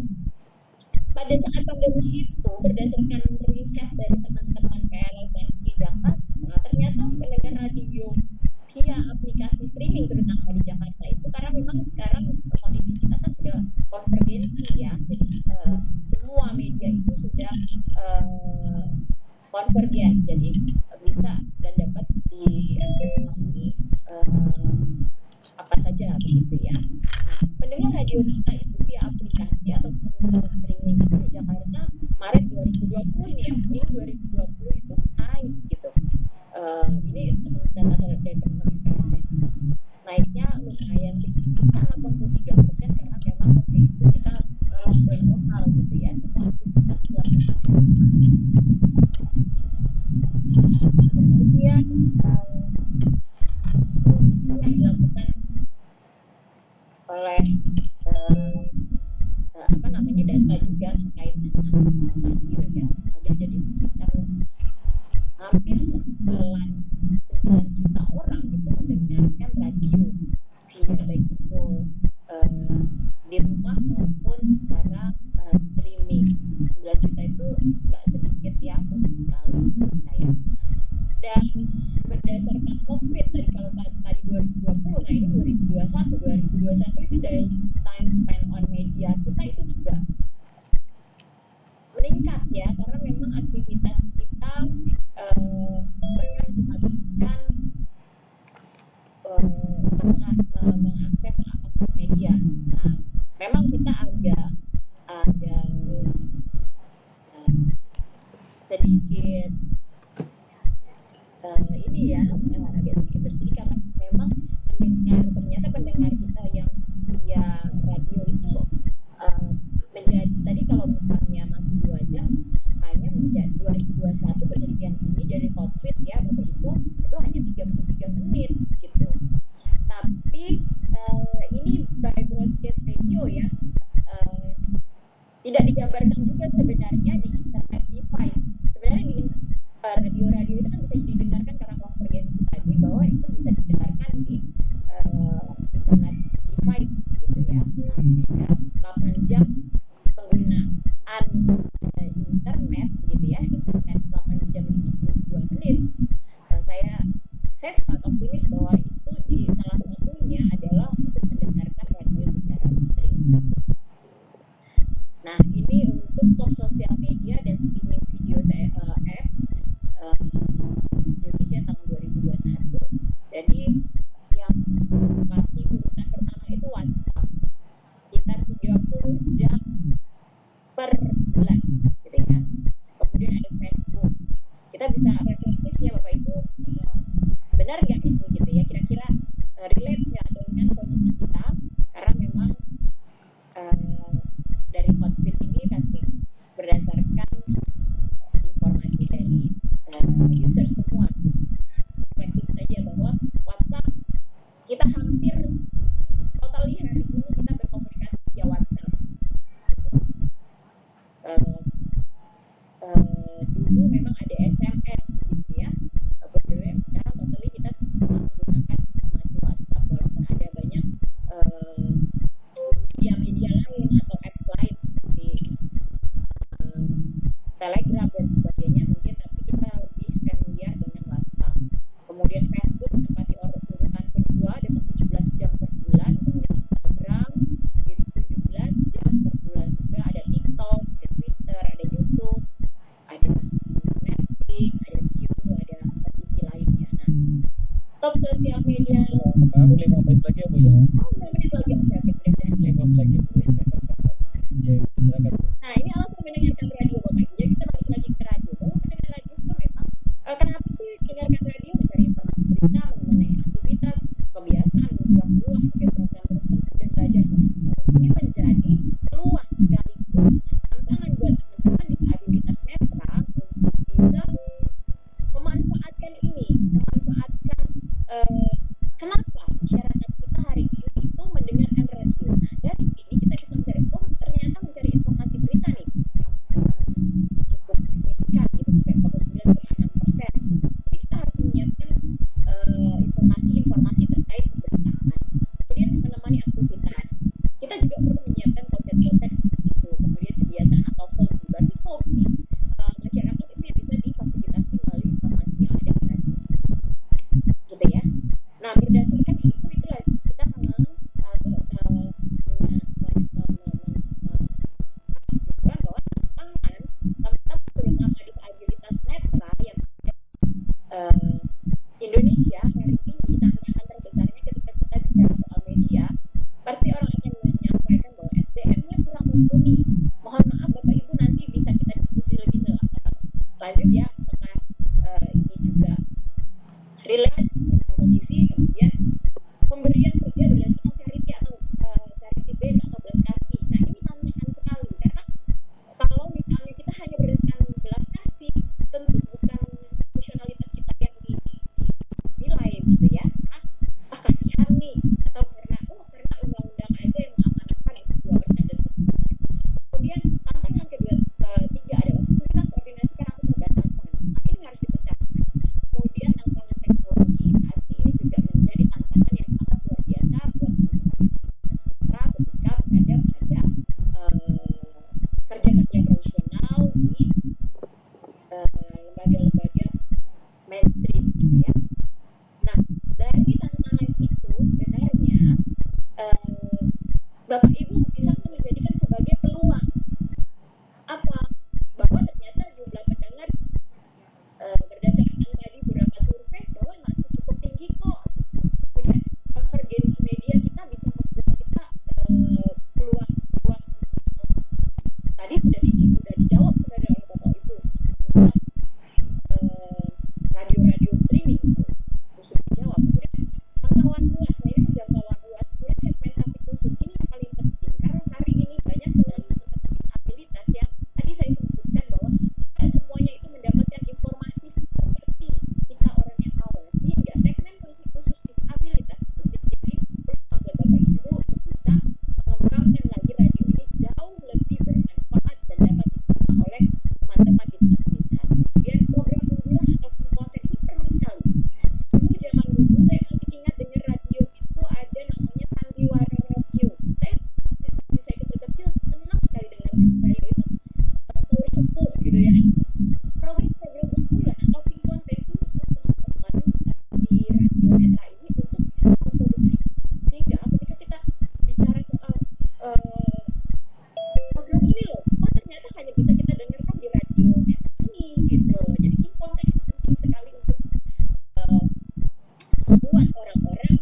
Speaker 1: pada saat pandemi itu, berdasarkan riset dari teman-teman PLN di Jakarta, ternyata pendengar radio via aplikasi streaming terutama di Jakarta itu, karena memang sekarang kondisi kita kan sudah konvergensi ya, jadi semua media itu sudah konvergen, jadi bisa dan dapat diakses melalui apa saja begitu ya. Nah, pendengar radio kita itu via aplikasi atau streaming itu di Jakarta Maret 2020 ini ya, ini 2020 itu naik gitu. Ini data dari teman-teman PSN. Naiknya lumayan signifikan 83% karena memang waktu itu kita lockdown total gitu ya, semua aktivitas dilakukan di rumah. Kemudian yang dilakukan oleh apa namanya data juga terkait dengan radio ya, ada jadi sekitar hampir 9 juta orang itu mendengarkan radio via baik itu di rumah maupun secara streaming. 9 juta itu nggak sedikit ya, sekali menurut saya. Dan berdasarkan COVID tadi, kalau tadi 2020, nah ini 2021 itu dari time spend on media kita itu juga meningkat ya, karena memang aktivitas kita bahkan menghabiskan untuk mengakses media. Nah, memang kita agak sedikit ini ya, agak sedikit bersedih karena memang ternyata pendengar kita yang via radio itu menjadi, tadi kalau misalnya masih 2 jam, hanya menjadi 2021 penelitian ini dari Hotsuite ya Bapak Ibu, itu hanya 33 menit gitu. Tapi ini by broadcast radio ya, tidak digambarkan juga sebenarnya di internet device. Sebenarnya di radio-radio itu kan bisa didengarkan karena konvergensi tadi, bahwa itu bisa didengarkan di internet device gitu ya. 8 jam penggunaan internet gitu ya, internet 8 jam 52 menit. Saya sangat optimis bahwa itu di salah satunya adalah untuk mendengarkan radio secara streaming. Nah, ini untuk top sosial media dan streaming video Indonesia tahun 2021. Jadi yang pasti urutan pertama itu WhatsApp, sekitar 30 jam per bulan gitu ya. Kemudian ada Facebook. Kita bisa reflektif ya Bapak Ibu, benar nggak ini gitu ya, kira-kira relate nggak dengan kondisi kita, karena memang dari Hotsuite ini pasti berdasarkan informasi dari user semua. Reflektif saja bahwa WhatsApp kita hampir totally hari ini kita berkomunikasi via WhatsApp. Dulu memang ada SMS gitu ya, BBM, sekarang totally kita menggunakan informasi WhatsApp, walaupun ada banyak media lain atau apps lain seperti Telegram dan sebagainya mungkin, tapi kita lebih familiar dengan WhatsApp. Kemudian Facebook menempati urutan kedua dengan 17 jam per bulan, kemudian Instagram itu 17 jam per bulan juga, ada TikTok, ada Twitter, ada YouTube, ada Netflix, ada View, ada TV lainnya. Nah, top sosial media
Speaker 2: 5 menit lagi ya Bu ya.
Speaker 1: 5 menit lagi, oke, mudah-mudahan
Speaker 2: 5 menit lagi Bu. Ya, silakan.
Speaker 1: Nah, ini alasan mendengarkan radio Bapak Ibu. Jadi kita balik lagi ke radio. Bahwa mendengar radio itu memang kenapa sih mendengarkan radio? Mencari informasi berita mengenai aktivitas, kebiasaan, menjual peluang, sebagai program tertentu dan belajar. Ini menjadi peluang sekaligus tantangan buat teman-teman disabilitas netra untuk bisa memanfaatkan ini, memanfaatkan Jadi kita harus menyiapkan informasi-informasi terkait pemberitaan. Kemudian menemani aktivitas. Kita juga perlu menyiapkan konten-konten itu. Kemudian kebiasaan atau hobi. Berarti hobi masyarakat itu yang bisa difasilitasi melalui informasi yang ada di radio. Gitu ya. Nah, berdasarkan itulah kita memang bahwa tantangan terutama disabilitas netra yang Indonesia hari ini, tantangan terbesarnya ketika kita bicara soal media, pasti orang akan menyampaikan bahwa SDM-nya kurang mumpuni. Mohon maaf Bapak Ibu, nanti bisa kita diskusi lebih lanjut ya, apakah ini juga relate dengan kondisi. Kemudian pemberian kerja berdasarkan charity atau charity base atau belas kasih. Nah, ini tantangan sekali karena kalau misalnya kita hanya berdasarkan belas kasih, tentu bukan fungsionalitas kita yang dinilai gitu ya. Karena kasihan nih, atau karena undang-undang aja yang mengamanatkan itu 2% dan seterusnya. Kemudian tantangan ketiga adalah kesulitan koordinasikan atau keterbatasan. Nah, ini harus dipecahkan. Kemudian tantangan teknologi, pasti ini juga menjadi tantangan yang sangat luar biasa buat teman-teman disabilitas netra ketika berada pada kerja-kerja profesional di lembaga-lembaga mainstream gitu ya. Nah, dari tantangan itu sebenarnya Bapak Ibu bisa menjadikan sebagai peluang. Apa? Bahwa ternyata jumlah pendengar berdasarkan tadi beberapa survei bahwa masih cukup tinggi kok. Kemudian konvergensi media kita bisa membuat kita peluang tadi sudah dijawab sebenarnya oleh Bapak Ibu, membuat radio-radio streaming itu sudah dijawab. Kemudian jangkauan luas, nah ini jangkauan luas. Kemudian segmentasi khusus, ini yang paling penting karena hari ini banyak sekali teman-teman disabilitas yang tadi saya sebutkan bahwa tidak semuanya itu mendapatkan informasi seperti kita orang yang awam, sehingga segmentasi khusus disabilitas itu menjadi peluang buat Bapak Ibu untuk bisa mengembangkan lagi radio ini jauh lebih bermanfaat dan dapat diterima oleh teman-teman disabilitas. Kemudian program unggulan atau konten ini perlu sekali. Dulu zaman dulu saya masih ingat dengar radio itu ada namanya Sandiwara Radio. Saya kecil-kecil senang sekali dengar radio itu sepuh gitu ya. Program-program unggulan atau konten itu teman-teman di radio netra ini untuk bisa memproduksi, sehingga ketika kita bicara soal program ini loh, oh ternyata hanya bisa kita dengarkan di radio netra ini gitu. Jadi konten itu penting sekali untuk membuat orang-orang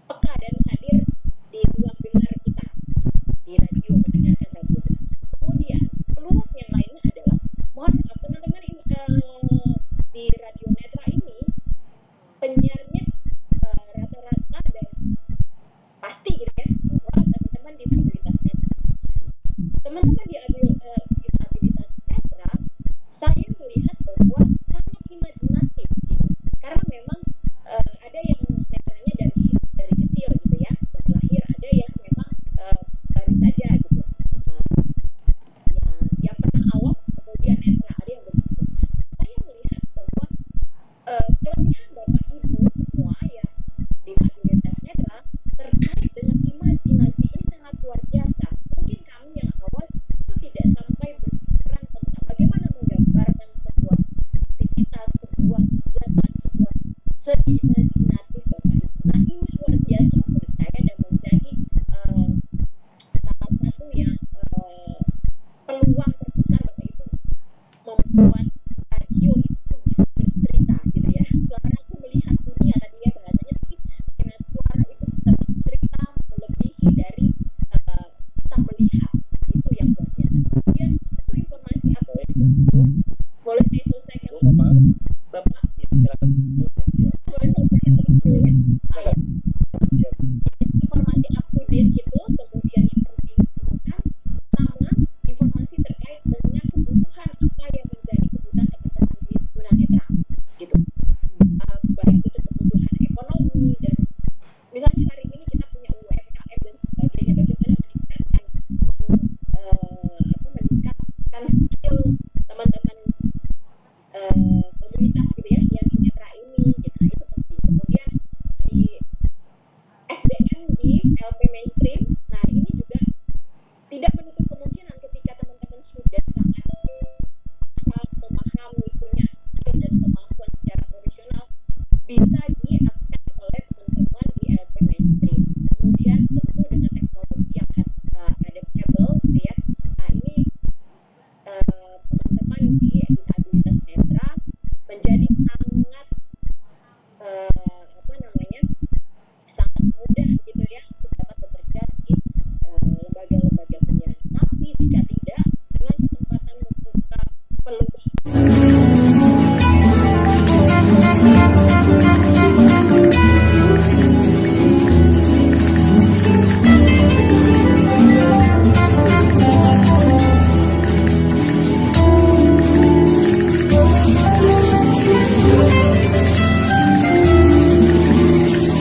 Speaker 1: peka dan hadir di ruang dengar kita di radio, mendengarkan radio. Kemudian peluang yang lainnya adalah, mohon maaf teman-teman di radio netra ini penyiarnya rata-rata dan pasti gitu ya bahwa teman-teman disabilitas netra. Teman-teman disabilitas netra, saya melihat bahwa